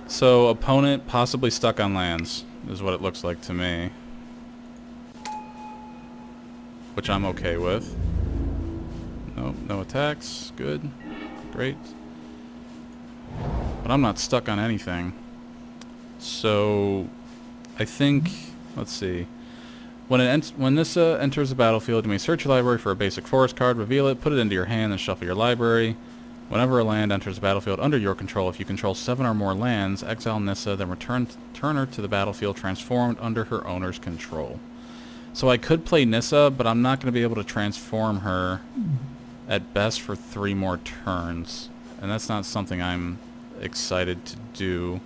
So, opponent possibly stuck on lands, is what it looks like to me. Which I'm okay with. Nope, no attacks. Good. Great. But I'm not stuck on anything. So, I think... Let's see. When Nissa enters the battlefield, you may search your library for a basic forest card, reveal it, put it into your hand, and shuffle your library. Whenever a land enters the battlefield under your control, if you control 7 or more lands, exile Nissa, then return her to the battlefield transformed under her owner's control. So I could play Nissa, but I'm not going to be able to transform her at best for 3 more turns. And that's not something I'm excited to do.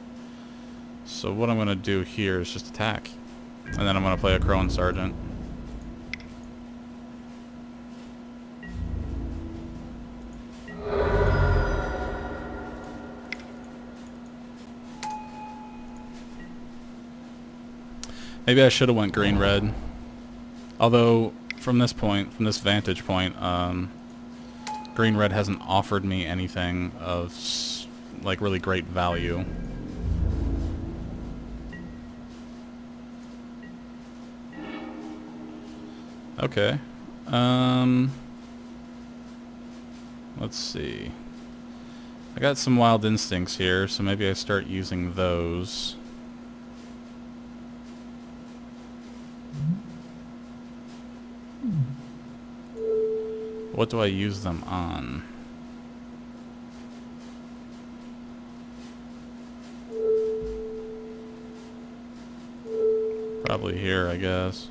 So what I'm going to do here is just attack. And then I'm going to play a Crone Sergeant. Maybe I should have went green-red. Although, from this vantage point, green-red hasn't offered me anything of, like, really great value. Okay. Let's see. I got some Wild Instincts here, so maybe I start using those. What do I use them on? Probably here, I guess.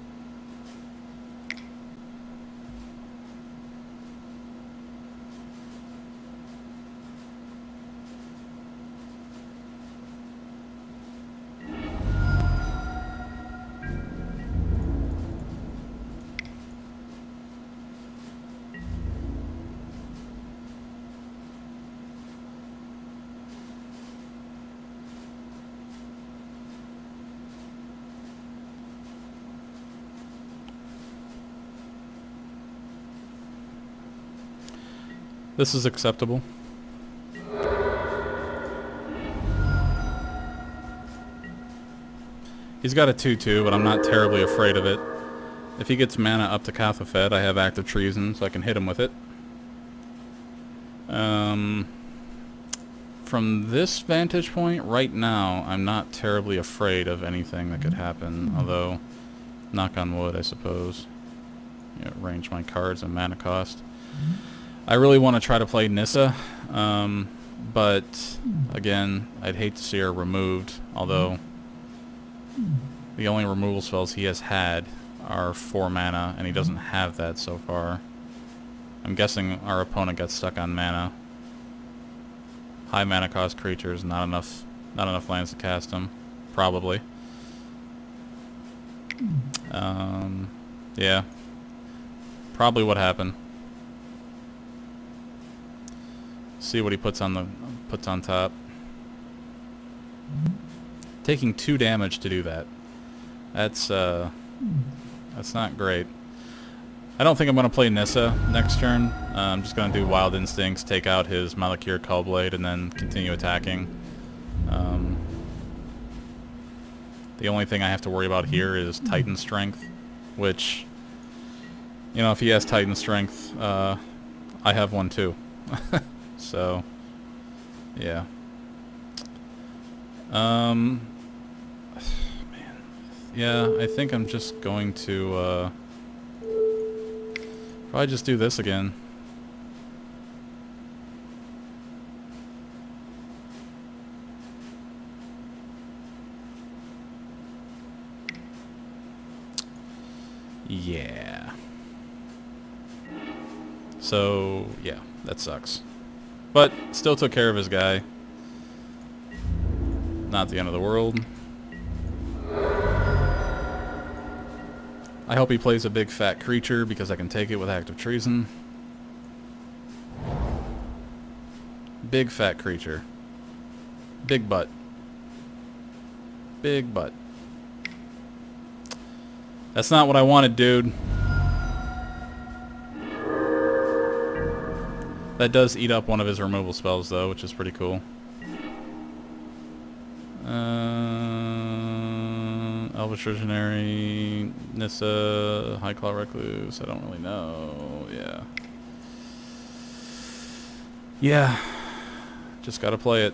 This is acceptable. He's got a 2-2, but I'm not terribly afraid of it. If he gets mana up to Cathafed, I have Active Treason, so I can hit him with it. From this vantage point, right now, I'm not terribly afraid of anything that could happen, although, knock on wood, I suppose. Yeah, range my cards and mana cost. I really want to try to play Nissa, but again, I'd hate to see her removed, although the only removal spells he has had are 4 mana, and he doesn't have that so far. I'm guessing our opponent got stuck on mana. High mana cost creatures, not enough lands to cast them, probably. Yeah, probably what happened. See what he puts on top. Taking 2 damage to do that. That's not great. I don't think I'm going to play Nissa next turn. I'm just going to do Wild Instincts, take out his Malakir Cullblade, and then continue attacking. The only thing I have to worry about here is Titan Strength, which, you know, if he has Titan Strength, I have one too. So, yeah. Man. Yeah, I think I'm just going to, probably just do this again. Yeah. So, yeah, that sucks. But, still took care of his guy. Not the end of the world. I hope he plays a big fat creature because I can take it with Active Treason. Big fat creature. Big butt. Big butt. That's not what I wanted, dude. That does eat up one of his removal spells, though, which is pretty cool. Elvish Visionary, Nissa, Highclaw Recluse, I don't really know, yeah. Yeah, Just gotta play it.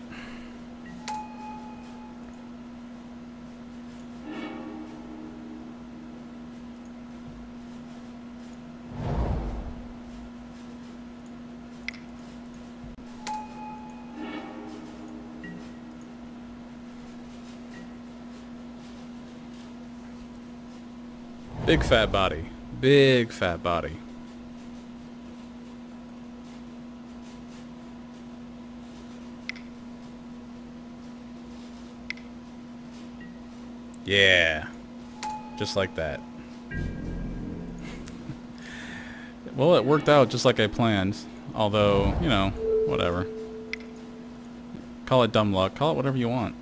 Big fat body. Big fat body. Yeah. Just like that. Well, it worked out just like I planned. Although, you know, whatever. Call it dumb luck. Call it whatever you want.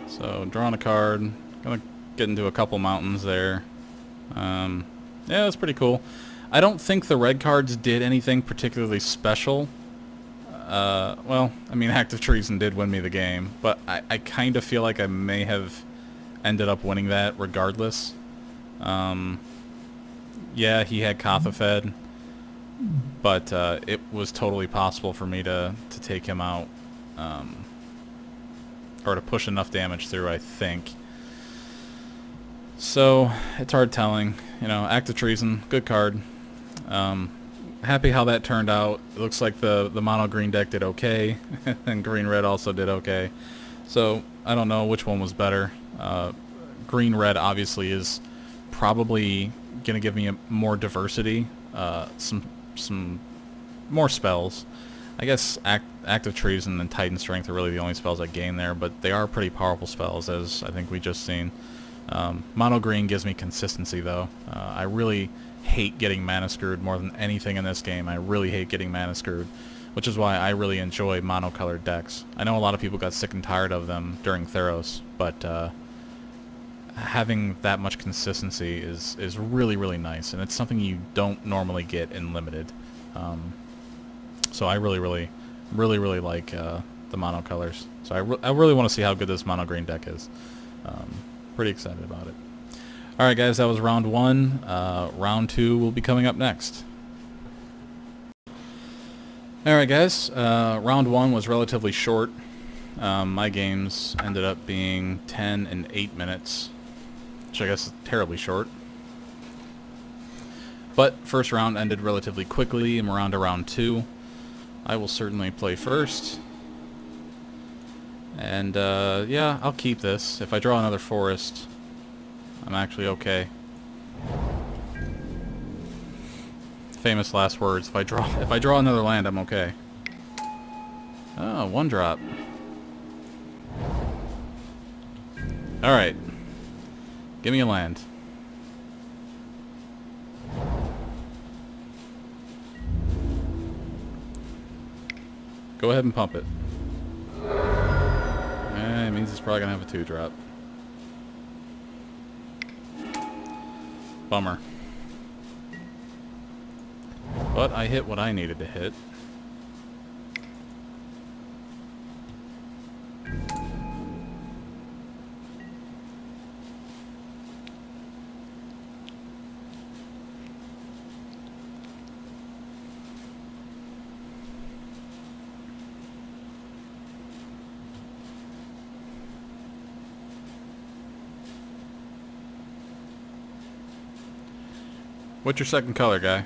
So, drawing a card. Gonna get into a couple mountains there. Yeah, that's pretty cool. I don't think the red cards did anything particularly special. Well, I mean, Act of Treason did win me the game, but I kind of feel like I may have ended up winning that regardless. Yeah, he had Kathafed, but it was totally possible for me to take him out, or to push enough damage through, I think. So, it's hard telling. You know, Act of Treason, good card. Happy how that turned out. It looks like the mono green deck did okay, and green red also did okay. So I don't know which one was better. Green red obviously is probably gonna give me more diversity, some more spells. I guess Act of Treason and Titan Strength are really the only spells I gain there, but they are pretty powerful spells, as I think we just seen. Mono green gives me consistency though. I really hate getting mana screwed more than anything in this game. I really hate getting mana screwed, which is why I really enjoy monocolored decks. I know a lot of people got sick and tired of them during Theros, but having that much consistency is really, really nice, and it's something you don't normally get in Limited. So I really like the monocolors. So I really want to see how good this mono green deck is. Pretty excited about it. Alright guys, that was round 1. Round 2 will be coming up next. Alright guys, round 1 was relatively short. My games ended up being 10 and 8 minutes, which I guess is terribly short. But first round ended relatively quickly, and we're on to round 2. I will certainly play first. And yeah, I'll keep this. If I draw another forest, I'm actually okay. Famous last words. If I draw another land, I'm okay. Oh, 1-drop. Alright. Give me a land. Go ahead and pump it. It means it's probably gonna have a 2-drop. Bummer. But I hit what I needed to hit. What's your second color, guy?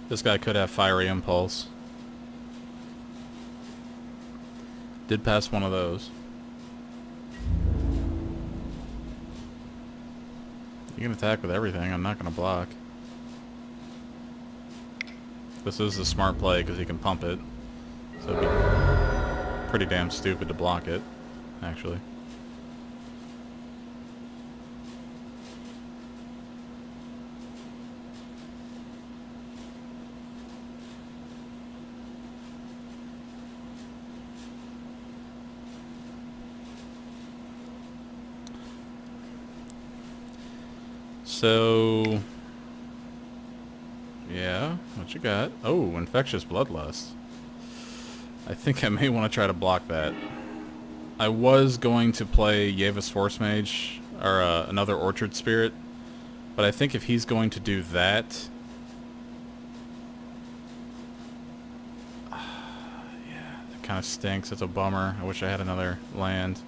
This guy could have Fiery Impulse. Did pass one of those. You can attack with everything. I'm not going to block. This is a smart play because he can pump it. So it'd be pretty damn stupid to block it, actually. So, yeah. What you got? Oh, infectious bloodlust. I think I may want to try to block that. I was going to play Yavis Force Mage, or another Orchard Spirit, but I think if he's going to do that... yeah, it kind of stinks. It's a bummer. I wish I had another land.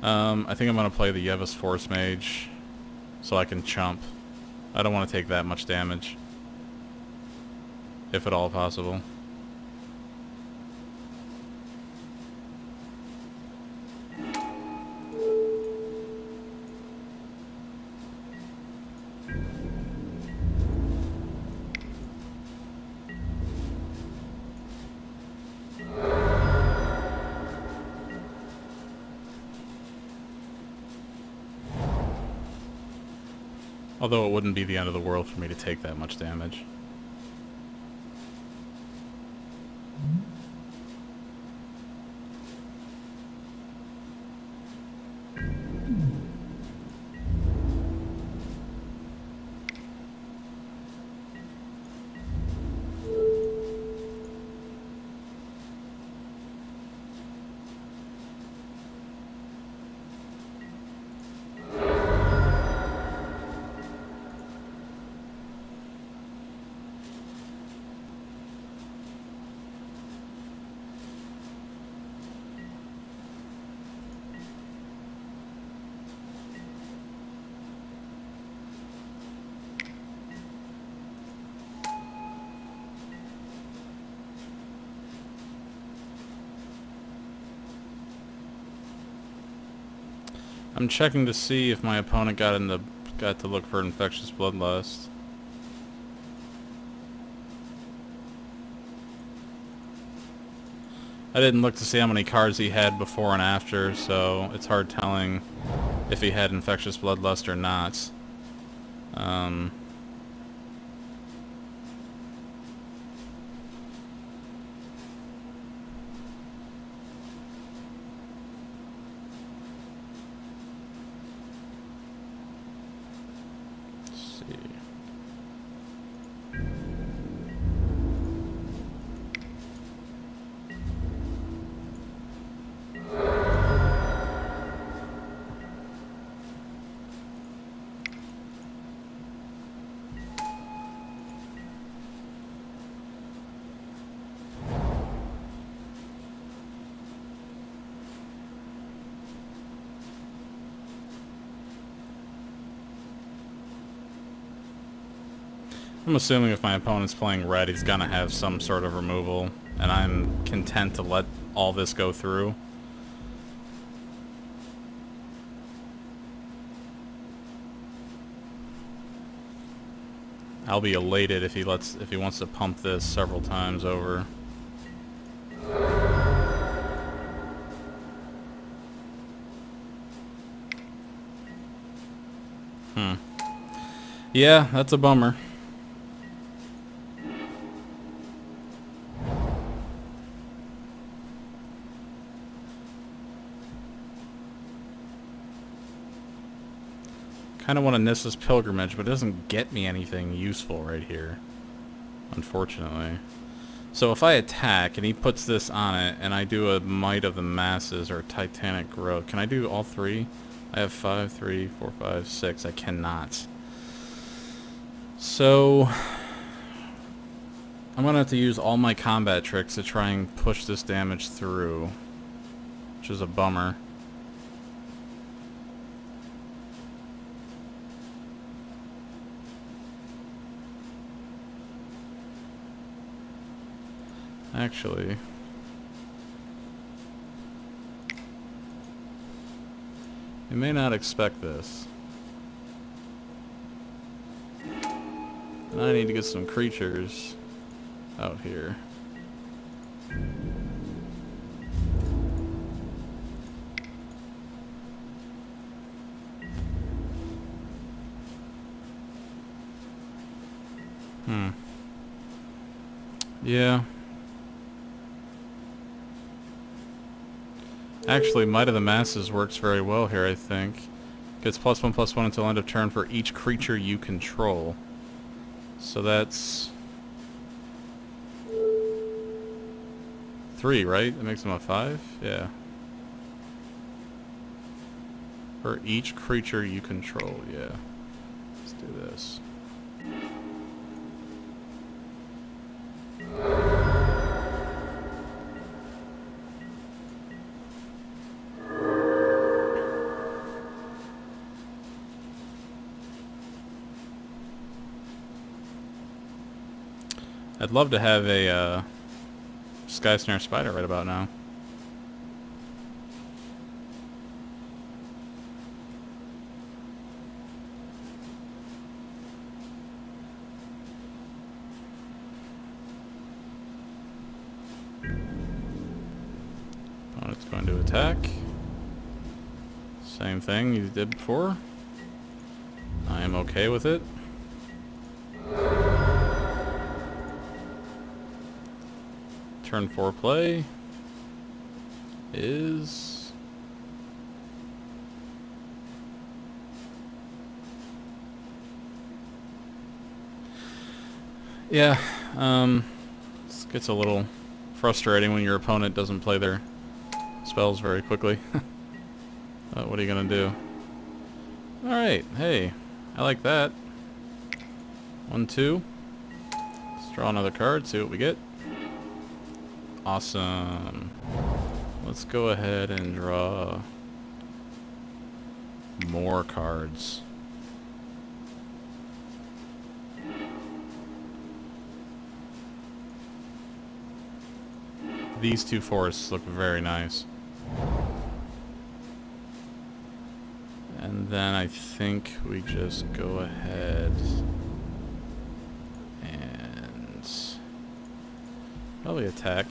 I think I'm going to play the Yavis Force Mage so I can chump. I don't want to take that much damage, if at all possible. Although it wouldn't be the end of the world for me to take that much damage. I'm checking to see if my opponent got to look for infectious bloodlust. I didn't look to see how many cards he had before and after, so it's hard telling if he had infectious bloodlust or not. I'm assuming if my opponent's playing red, he's gonna have some sort of removal, and I'm content to let all this go through. I'll be elated if he wants to pump this several times over. Yeah, that's a bummer. Kind of want to Nissa's Pilgrimage, but it doesn't get me anything useful right here, unfortunately. So if I attack and he puts this on it, and I do a Might of the Masses or Titanic Growth, can I do all three? I have 5, 3, 4, 5, 6. I cannot. So I'm gonna have to use all my combat tricks to try and push this damage through, which is a bummer. Actually, you may not expect this. And I need to get some creatures out here. Yeah. Actually, Might of the Masses works very well here, I think. Gets +1/+1 until end of turn for each creature you control. So that's 3, right? That makes him a 5? Yeah. For each creature you control, yeah. Let's do this. I'd love to have a Sky Snare Spider right about now. Opponent's going to attack. Same thing you did before. I am okay with it. Turn 4 play is... yeah, this gets a little frustrating when your opponent doesn't play their spells very quickly. What are you gonna do? Alright, hey, I like that. 1, 2. Let's draw another card, see what we get. Awesome. Let's go ahead and draw more cards. These 2 forests look very nice. And then I think we just go ahead and probably attack.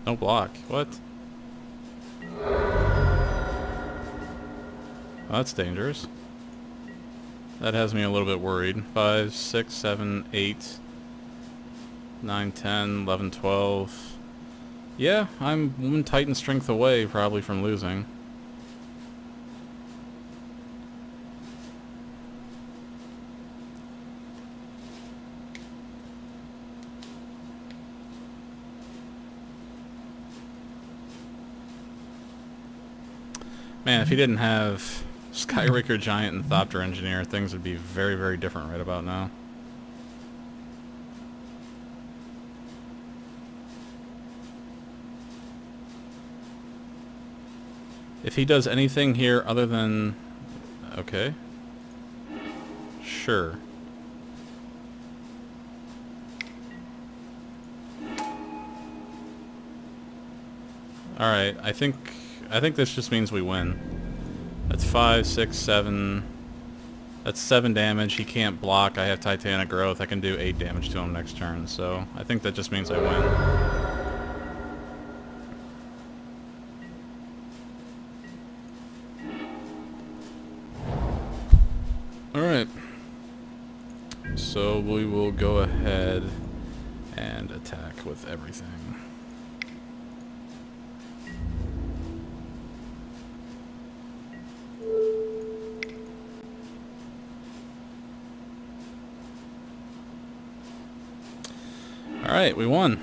No block. What? Well, that's dangerous. That has me a little bit worried. 5, 6, 7, 8, 9, 10, 11, 12. Yeah, I'm 1 Titan strength away probably from losing. Man, if he didn't have Skyraker Giant and Thopter Engineer, things would be very, very different right about now. If he does anything here other than... okay. Sure. Alright, I think this just means we win. That's 5, 6, 7. That's 7 damage. He can't block. I have Titanic Growth. I can do 8 damage to him next turn. So I think that just means I win. Alright. So we will go ahead and attack with everything. Alright, we won.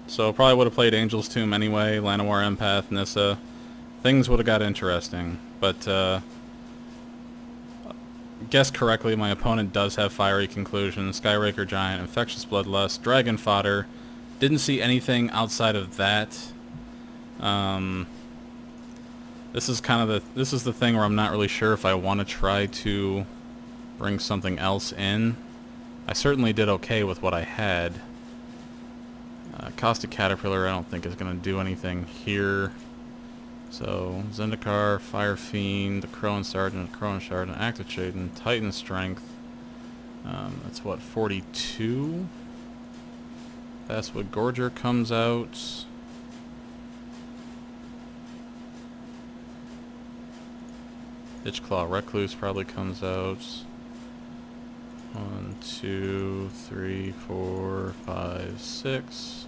So probably would have played Angel's Tomb anyway, Llanowar Empath, Nissa. Things would have got interesting. But, guessed correctly, my opponent does have Fiery Conclusion, Skyraker Giant, Infectious Bloodlust, Dragon Fodder. Didn't see anything outside of that. This is kind of the thing where I'm not really sure if I want to try to bring something else in. I certainly did okay with what I had. Caustic Caterpillar I don't think is going to do anything here. So, Zendikar, Fire Fiend, the Crowan Sergeant, Crowan Sergeant, Active Shaden, Titan Strength. That's what, 42? Basswood Gorger comes out. Itchclaw Recluse probably comes out. 1, 2, 3, 4, 5, 6.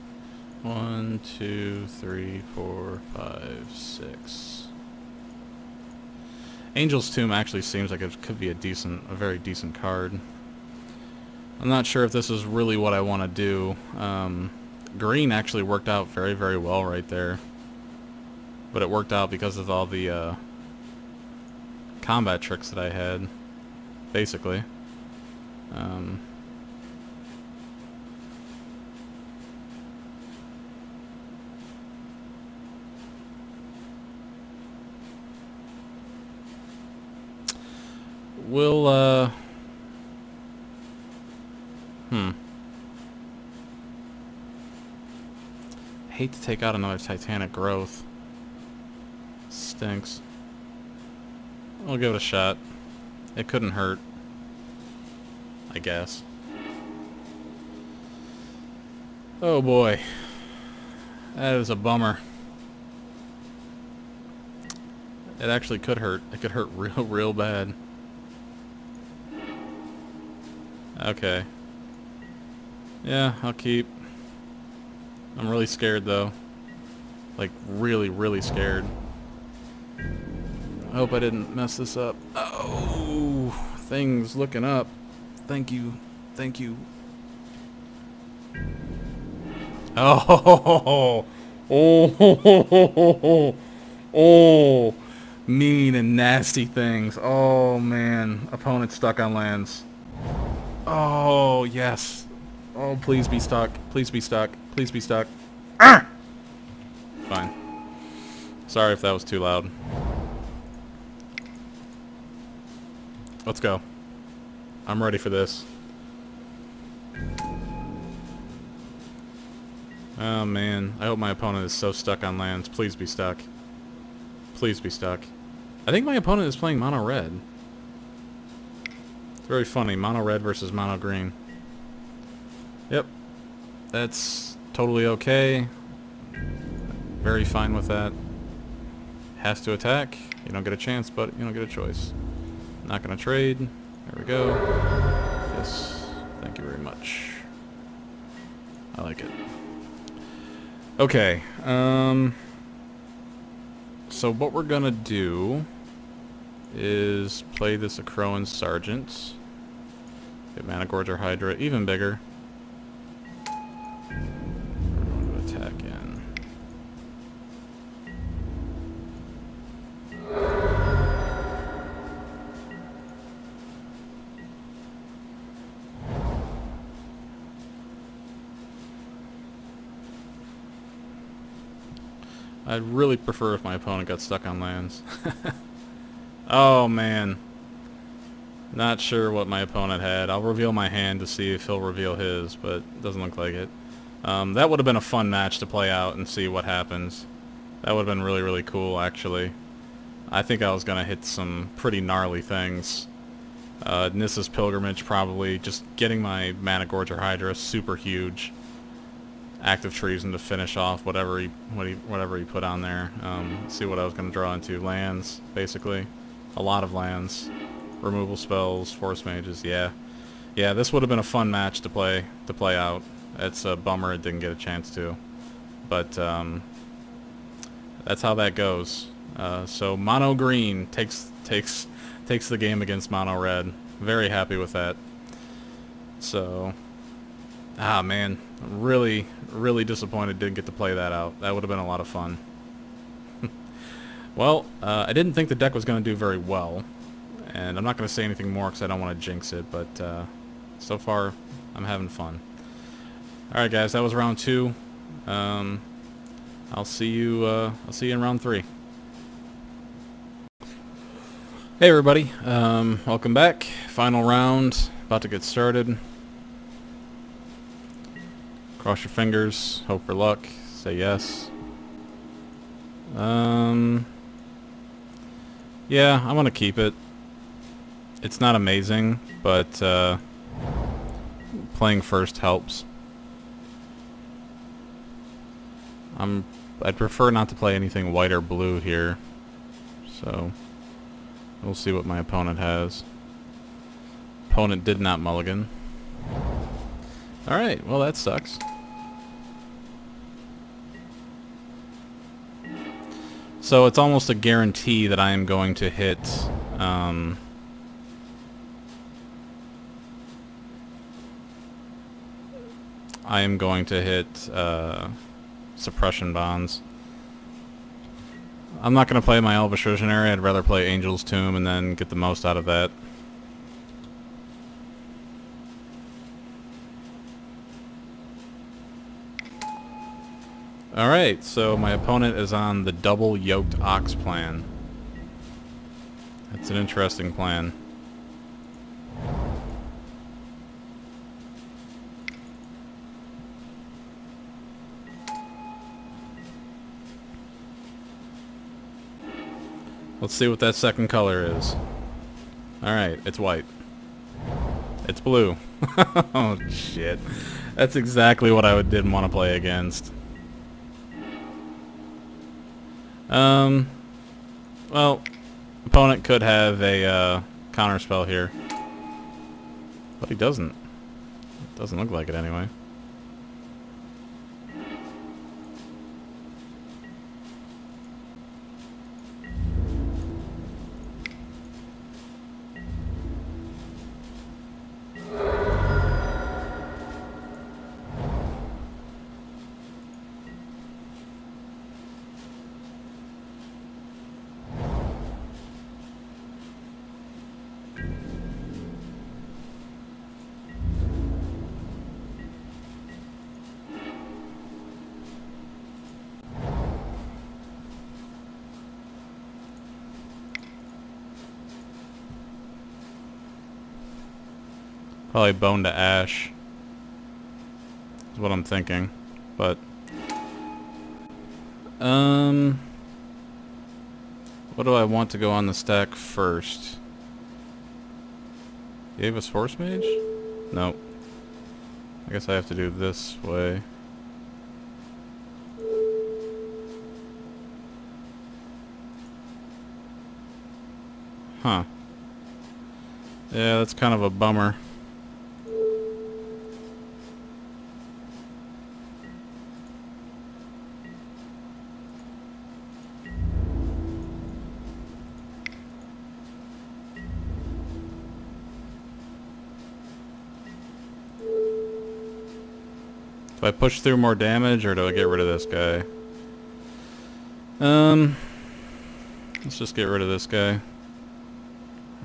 1, 2, 3, 4, 5, 6. Angel's Tomb actually seems like it could be a very decent card. I'm not sure if this is really what I want to do. Green actually worked out very, very well right there. But it worked out because of all the combat tricks that I had, basically. We'll, hate to take out another Titanic Growth. Stinks. We'll give it a shot. It couldn't hurt, I guess. Oh boy. That is a bummer. It actually could hurt. It could hurt real bad. Okay. Yeah, I'll keep. I'm really scared though. Like really, really scared. I hope I didn't mess this up. Oh, things looking up. Thank you. Thank you. Oh, oh, oh, mean and nasty things. Oh man, opponent stuck on lands. Oh yes. Oh, please be stuck. Please be stuck. Please be stuck. Ah! Fine. Sorry if that was too loud. Let's go. I'm ready for this. Oh man, I hope my opponent is so stuck on lands. Please be stuck. Please be stuck. I think my opponent is playing mono red. It's very funny, mono red versus mono green. Yep. That's totally okay. Very fine with that. Has to attack. You don't get a chance, but you don't get a choice. Not gonna trade. There we go. Yes. Thank you very much. I like it. Okay. So what we're gonna do is play this Acroan Sergeant. Get Mana Gorger Hydra even bigger. We're going to attack in. I'd really prefer if my opponent got stuck on lands. Oh man. Not sure what my opponent had. I'll reveal my hand to see if he'll reveal his, but it doesn't look like it. That would have been a fun match to play out and see what happens. That would have been really, really cool, actually. I think I was going to hit some pretty gnarly things. Nissa's Pilgrimage, probably. Just getting my Mana Gorger Hydra super huge. Active Treason to finish off whatever he put on there. Let's see what I was going to draw into. Lands, basically. A lot of lands. Removal spells, Force Mages, yeah. Yeah, this would have been a fun match to play out. It's a bummer it didn't get a chance to. But, that's how that goes. So, Mono Green takes the game against Mono Red. Very happy with that. So... Ah, man. Really, really disappointed didn't get to play that out. That would have been a lot of fun. Well, I didn't think the deck was going to do very well. And I'm not going to say anything more because I don't want to jinx it, but so far, I'm having fun. Alright guys, that was round 2. I'll see you in round 3. Hey everybody, welcome back. Final round, about to get started. Cross your fingers, hope for luck, say yes. Yeah, I'm gonna keep it. It's not amazing, but playing first helps. I'd prefer not to play anything white or blue here, so we'll see what my opponent has. Opponent did not mulligan. Alright, well that sucks. So it's almost a guarantee that I am going to hit, suppression bonds. I'm not going to play my Elvish Visionary. I'd rather play Angel's Tomb and then get the most out of that. Alright, so my opponent is on the double yoked ox plan. That's an interesting plan. Let's see what that second color is. Alright, it's white. It's blue. Oh, shit. That's exactly what I didn't want to play against. Well, opponent could have a counterspell here. But he doesn't. Doesn't look like it anyway. Probably Bone to Ash is what I'm thinking, but what do I want to go on the stack first? Davis Force Mage? Nope. I guess I have to do this way. Huh. Yeah, that's kind of a bummer. Do I push through more damage, or do I get rid of this guy? Let's just get rid of this guy. Or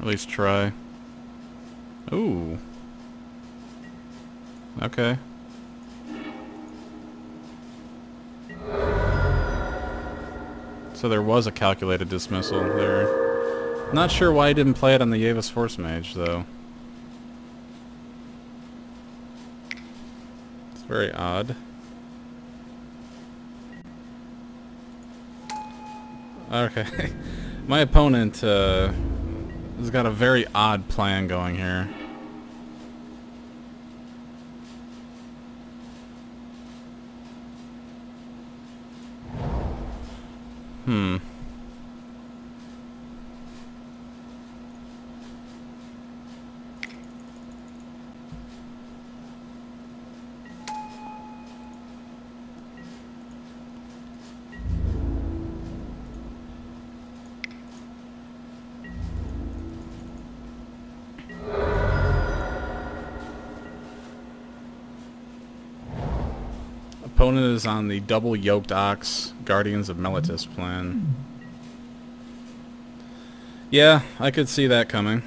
at least try. Ooh. Okay. So there was a calculated dismissal there. Not sure why I didn't play it on the Yavis Force Mage, though. Very odd. Okay. My opponent has got a very odd plan going here. Opponent is on the double yoked ox Guardians of Meletis plan. Yeah, I could see that coming.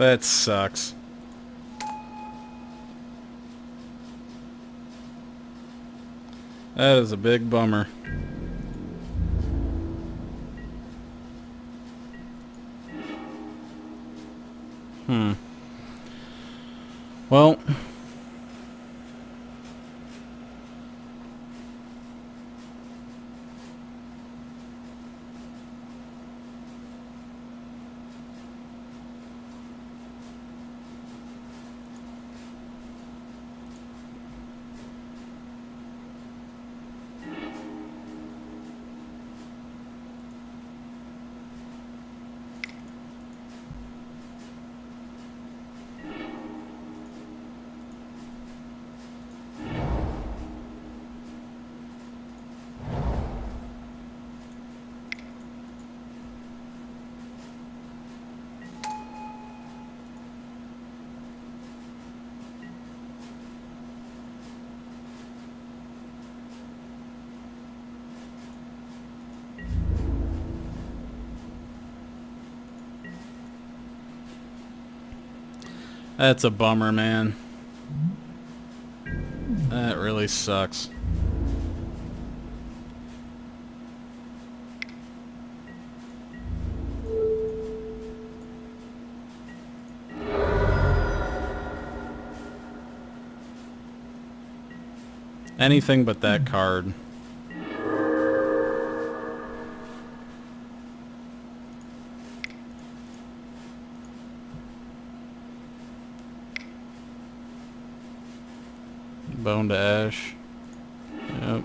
That sucks. That is a big bummer. Well, that's a bummer, man. That really sucks. Anything but that card. Bone to ash. Yep.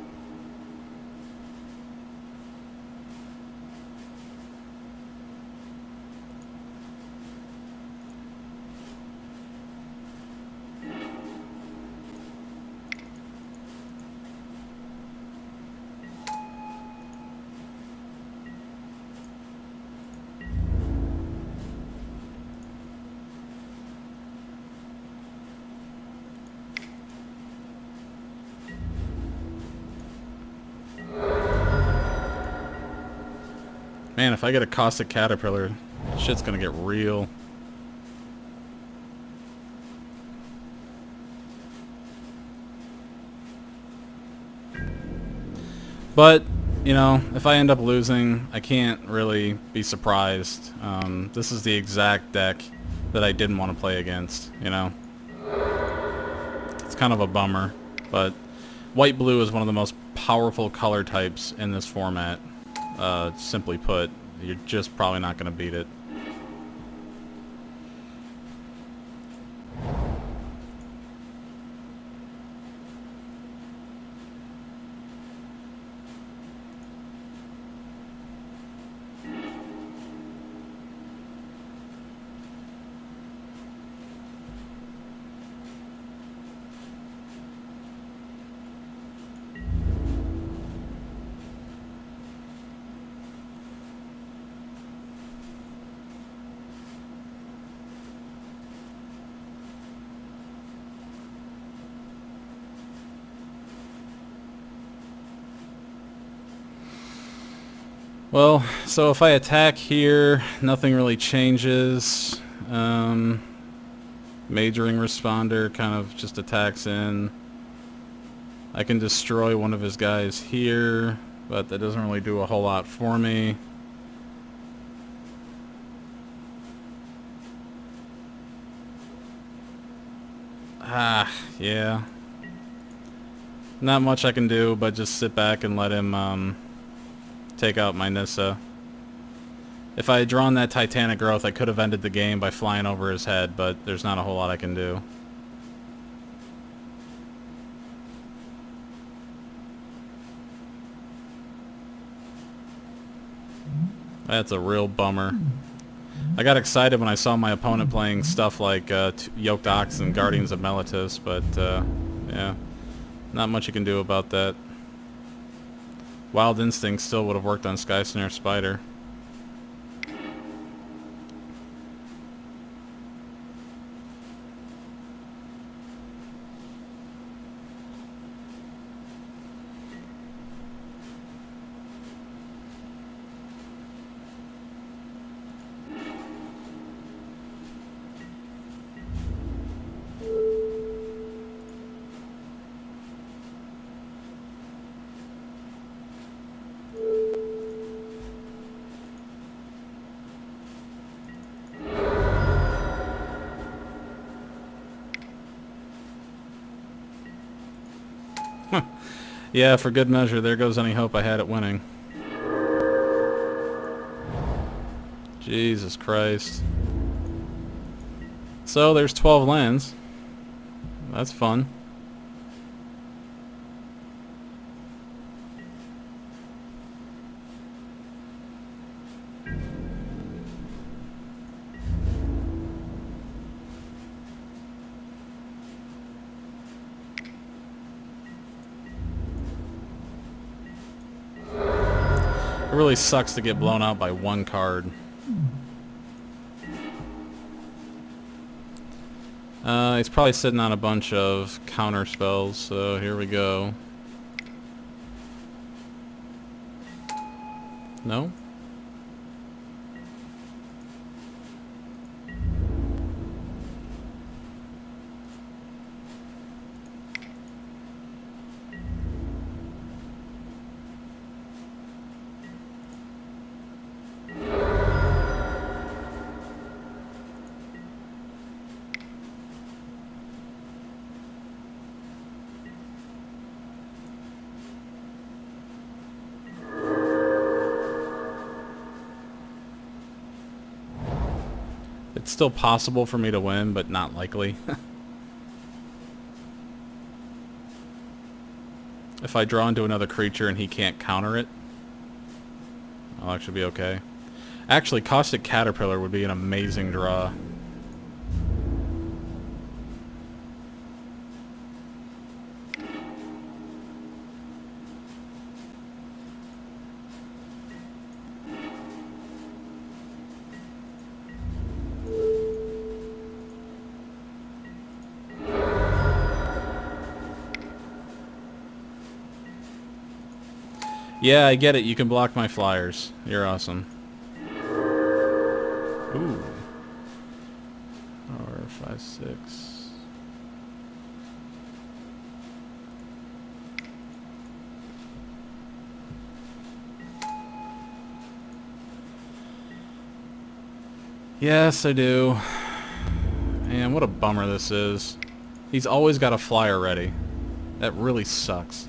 Man, if I get a caustic caterpillar, shit's gonna get real. But, you know, if I end up losing, I can't really be surprised. This is the exact deck that I didn't want to play against, you know? It's kind of a bummer, but white-blue is one of the most powerful color types in this format. Simply put, you're just probably not going to beat it. Well, so if I attack here, nothing really changes. Majoring Responder kind of just attacks in. I can destroy one of his guys here, but that doesn't really do a whole lot for me. Yeah. Not much I can do, but just sit back and let him, take out my Nissa. If I had drawn that Titanic Growth, I could have ended the game by flying over his head, but there's not a whole lot I can do. That's a real bummer. I got excited when I saw my opponent playing stuff like Yoked Ox and Guardians of Meletis, but yeah, not much you can do about that. Wild Instinct still would have worked on Sky Snare Spider. Yeah, for good measure, there goes any hope I had at winning. Jesus Christ. So there's 12 lands. That's fun. It really sucks to get blown out by one card. He's probably sitting on a bunch of counter spells, so here we go. No? It's still possible for me to win, but not likely. If I draw into another creature and he can't counter it, I'll actually be okay. Actually, Caustic Caterpillar would be an amazing draw. Yeah, I get it. You can block my flyers. You're awesome. Ooh. 4, 5, 6. Yes, I do. Man, what a bummer this is. He's always got a flyer ready. That really sucks.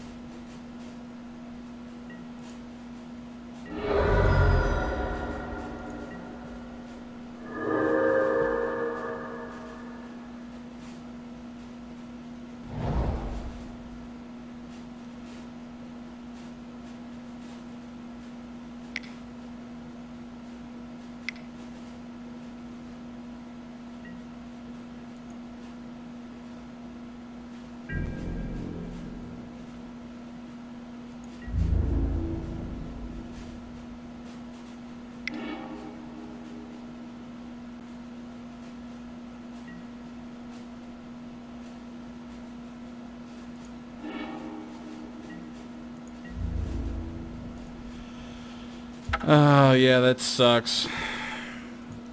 Oh, yeah, that sucks.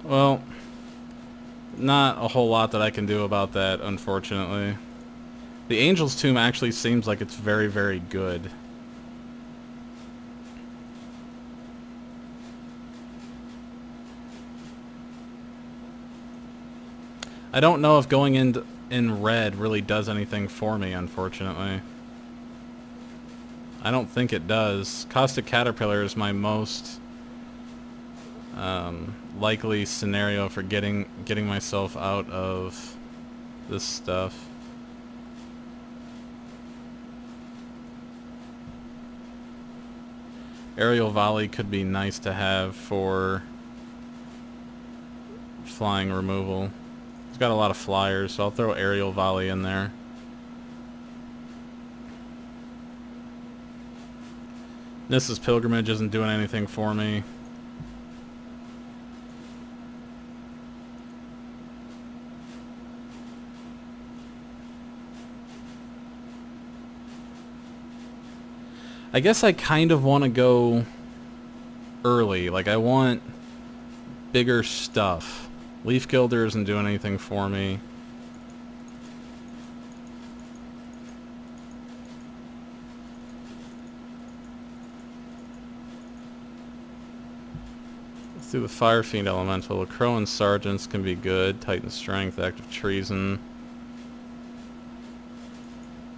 Well, not a whole lot that I can do about that, unfortunately. The Angel's Tomb actually seems like it's very, very good. I don't know if going in red really does anything for me, unfortunately. I don't think it does. Caustic Caterpillar is my most likely scenario for getting myself out of this stuff. Aerial Volley could be nice to have for flying removal. He's got a lot of flyers, so I'll throw Aerial Volley in there. Nissa's Pilgrimage isn't doing anything for me. I guess I kind of want to go early. Like, I want bigger stuff. Leaf Gilder isn't doing anything for me. Let's do the Fire Fiend Elemental. The Crow and Sergeants can be good. Titan Strength, Active Treason.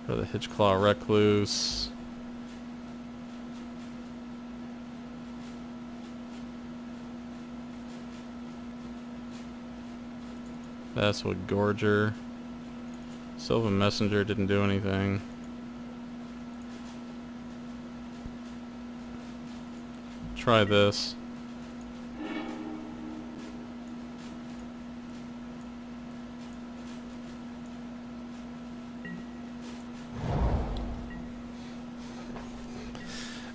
Or the Hitchclaw Recluse. Basswood Gorger. Sylvan Messenger didn't do anything. Try this.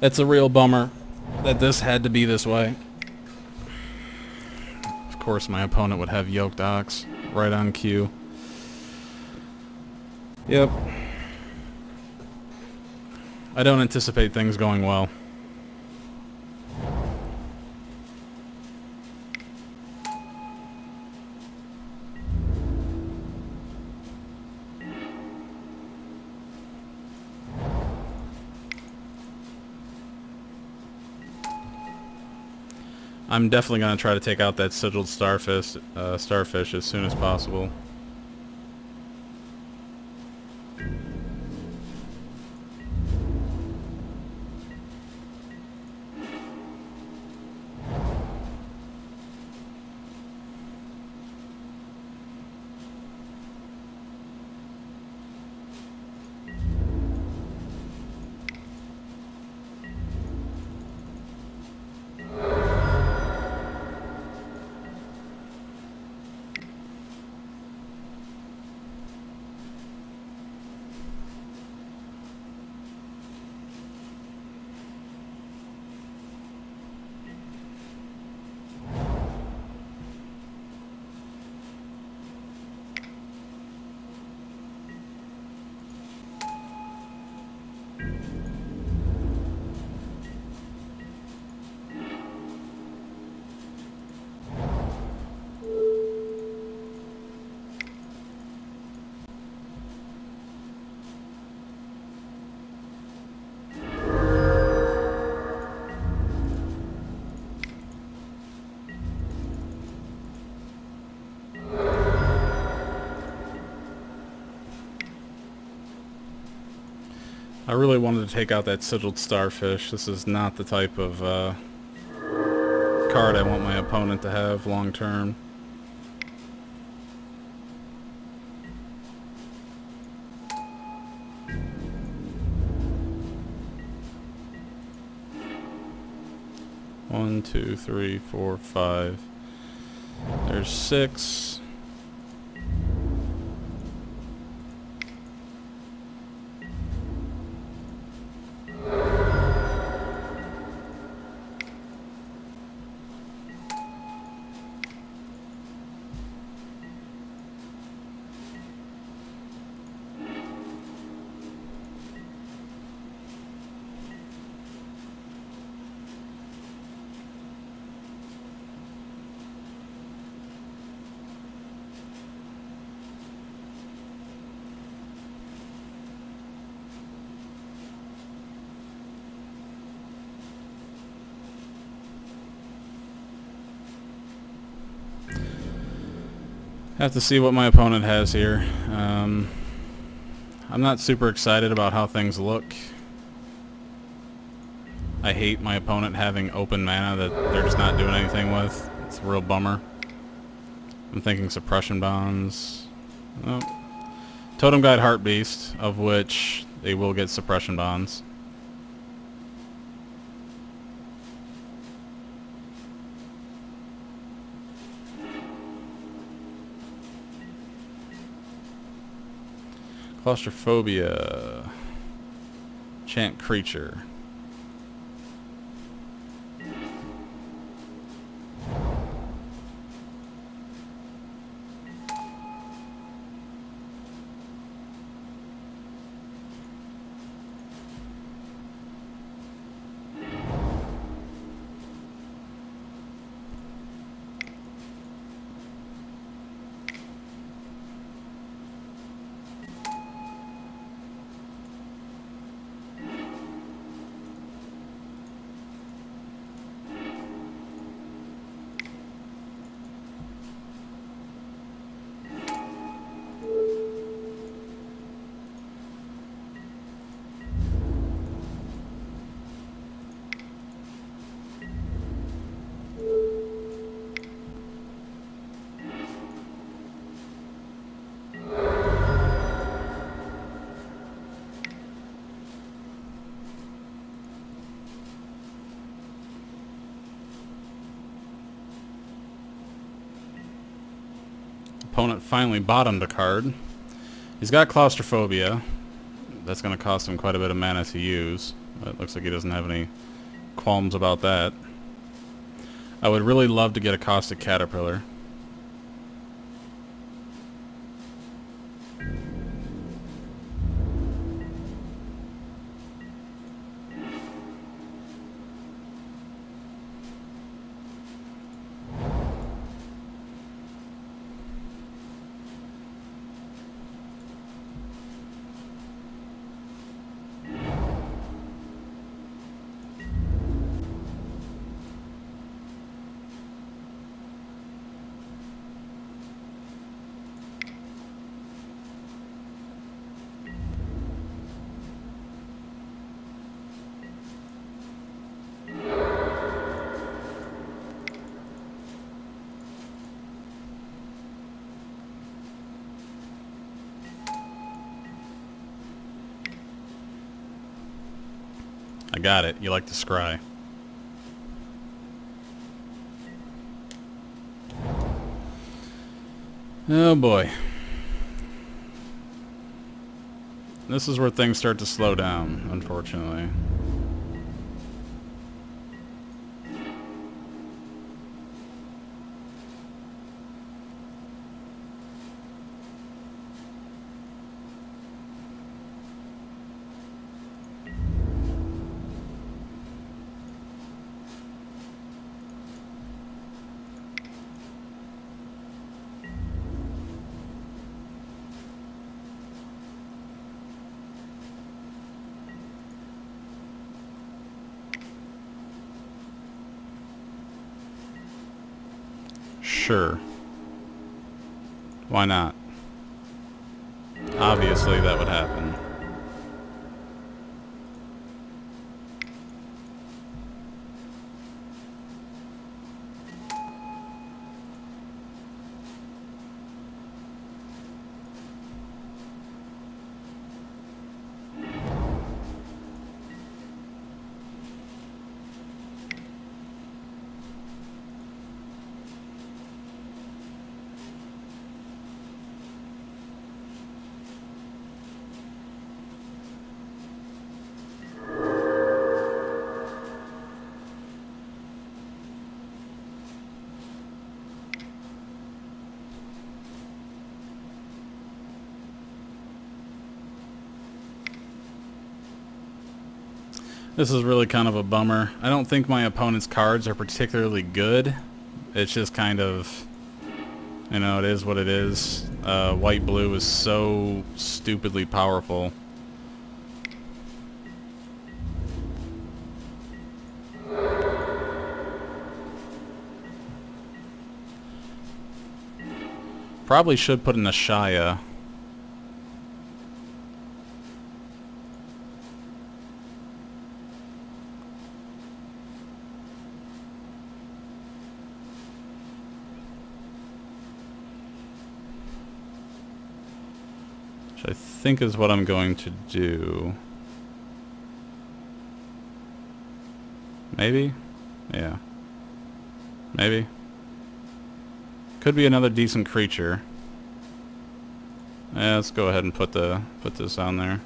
It's a real bummer that this had to be this way. Of course, my opponent would have Yoked Ox right on cue. Yep. I don't anticipate things going well. I'm definitely going to try to take out that sigiled starfish as soon as possible. I really wanted to take out that sigiled starfish. This is not the type of card I want my opponent to have long term. One, two, three, four, five. There's 6. Have to see what my opponent has here. I'm not super excited about how things look. I hate my opponent having open mana that they're just not doing anything with. It's a real bummer. I'm thinking Suppression Bonds. Oh. Totem Guide Heartbeast, of which they will get Suppression Bonds. Claustrophobia. Chant Creature. opponent finally bottomed a card. He's got claustrophobia. That's going to cost him quite a bit of mana to use. But it looks like he doesn't have any qualms about that. I would really love to get a Caustic Caterpillar. I got it. You like to scry. Oh boy. This is where things start to slow down, unfortunately. Sure. Why not? Obviously that would happen. This is really kind of a bummer. I don't think my opponent's cards are particularly good. It's just kind of, you know, it is what it is. White-blue is so stupidly powerful. Probably should put in a Shia. Which I think is what I'm going to do. Maybe? Yeah. Maybe. Could be another decent creature. Yeah, let's go ahead and put this on there.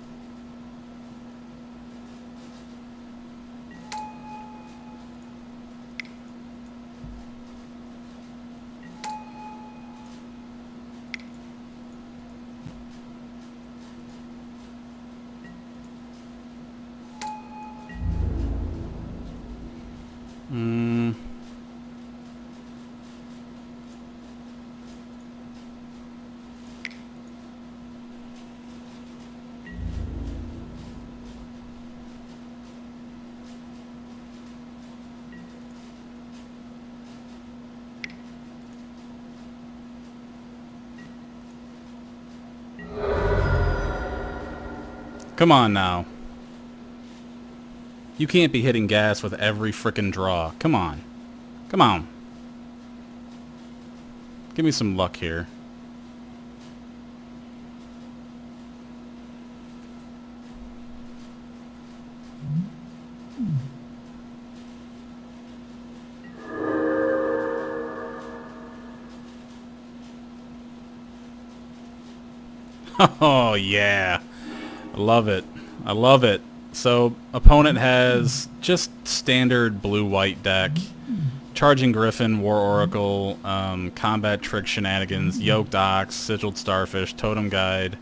Come on now. You can't be hitting gas with every frickin' draw. Come on. Come on. Give me some luck here. Oh, yeah. I love it. I love it. So, opponent has just standard blue-white deck. Charging Griffin, War Oracle, Combat Trick Shenanigans, Yoked Ox, Sigiled Starfish, Totem Guide.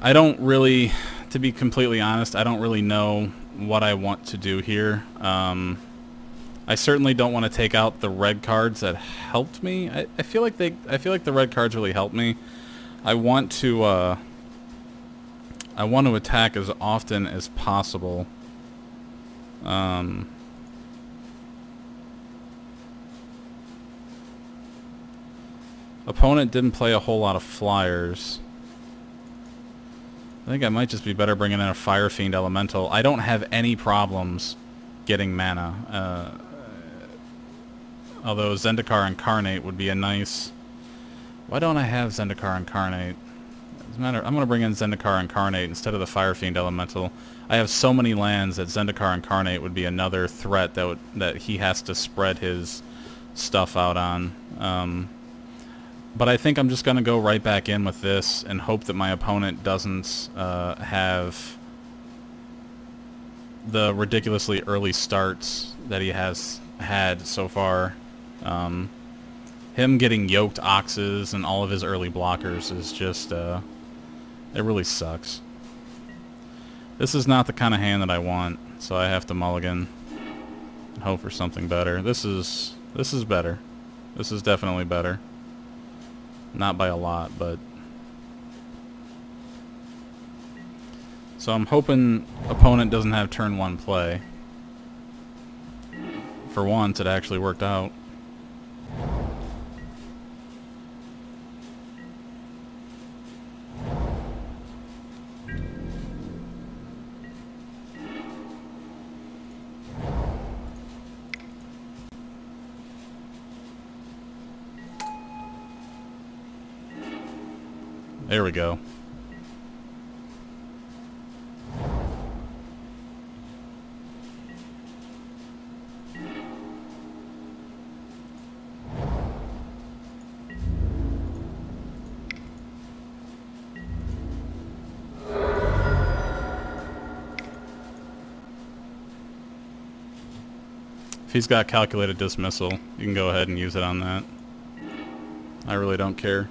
I don't really, to be completely honest, I don't really know what I want to do here. I certainly don't want to take out the red cards that helped me. I feel like the red cards really helped me. I want to attack as often as possible. Opponent didn't play a whole lot of flyers. I think I might just be better bringing in a Fire Fiend Elemental. I don't have any problems getting mana. Although Zendikar Incarnate would be a nice... Why don't I have Zendikar Incarnate? Doesn't matter. I'm going to bring in Zendikar Incarnate instead of the Fire Fiend Elemental. I have so many lands that Zendikar Incarnate would be another threat that he has to spread his stuff out on. But I think I'm just going to go right back in with this and hope that my opponent doesn't have the ridiculously early starts that he has had so far. Him getting Yoked Oxes and all of his early blockers is just, it really sucks. This is not the kind of hand that I want, so I have to mulligan and hope for something better. This is better. This is definitely better. Not by a lot, but... So I'm hoping opponent doesn't have turn 1 play. For once, it actually worked out. There we go. If he's got calculated dismissal, you can go ahead and use it on that. I really don't care.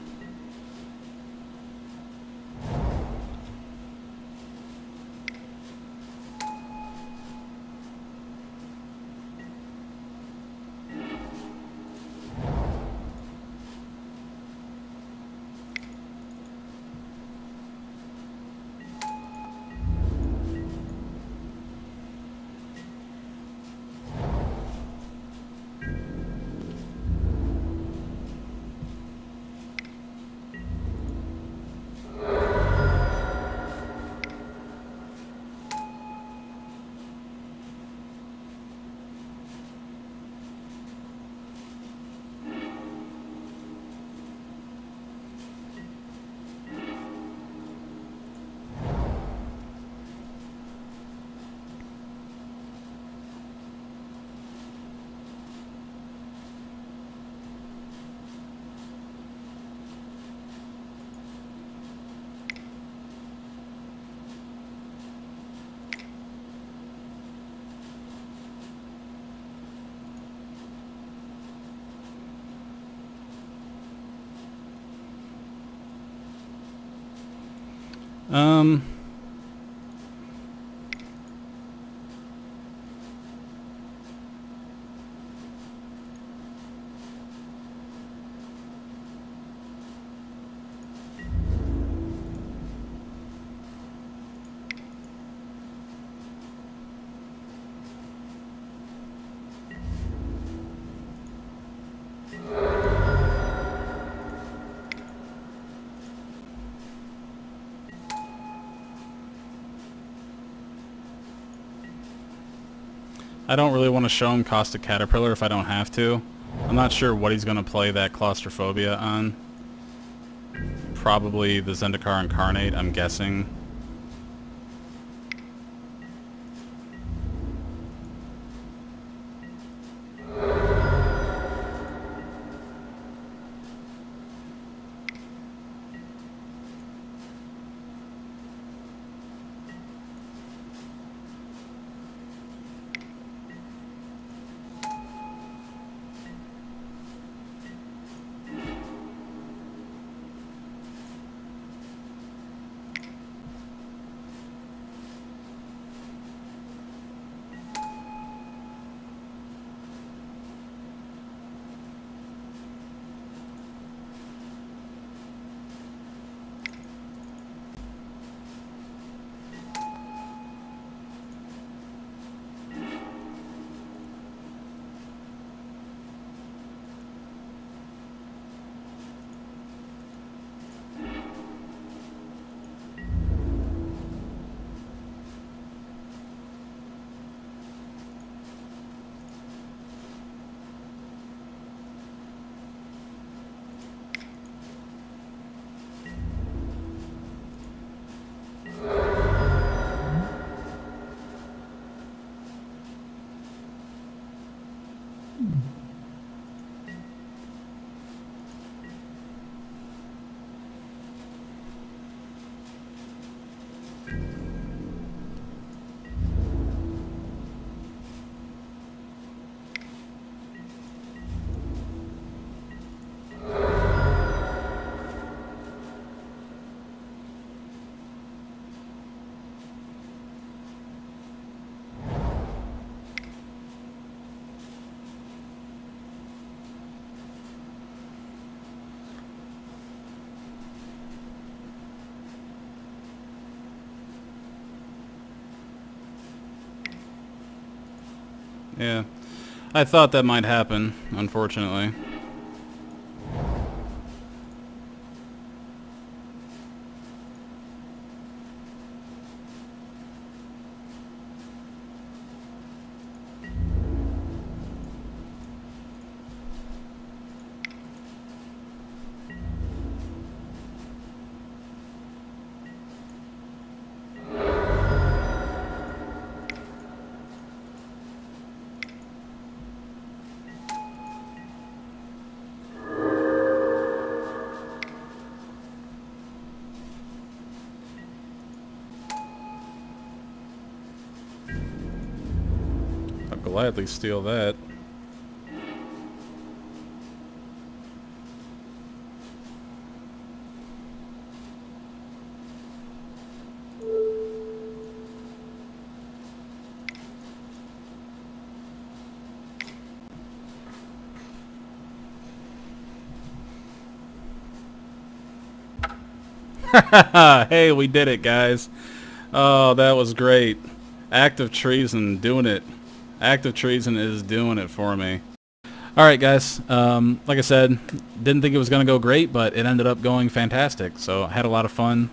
I don't really want to show him Caustic Caterpillar if I don't have to. I'm not sure what he's going to play that Claustrophobia on. Probably the Zendikar Incarnate, I'm guessing. Yeah. I thought that might happen, unfortunately. I'll gladly steal that. Hey, we did it, guys. Oh, that was great. Act of treason, doing it. Act of treason is doing it for me. Alright, guys. Like I said, didn't think it was going to go great, but it ended up going fantastic. So I had a lot of fun.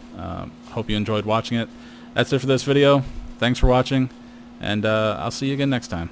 Hope you enjoyed watching it. That's it for this video. Thanks for watching, and I'll see you again next time.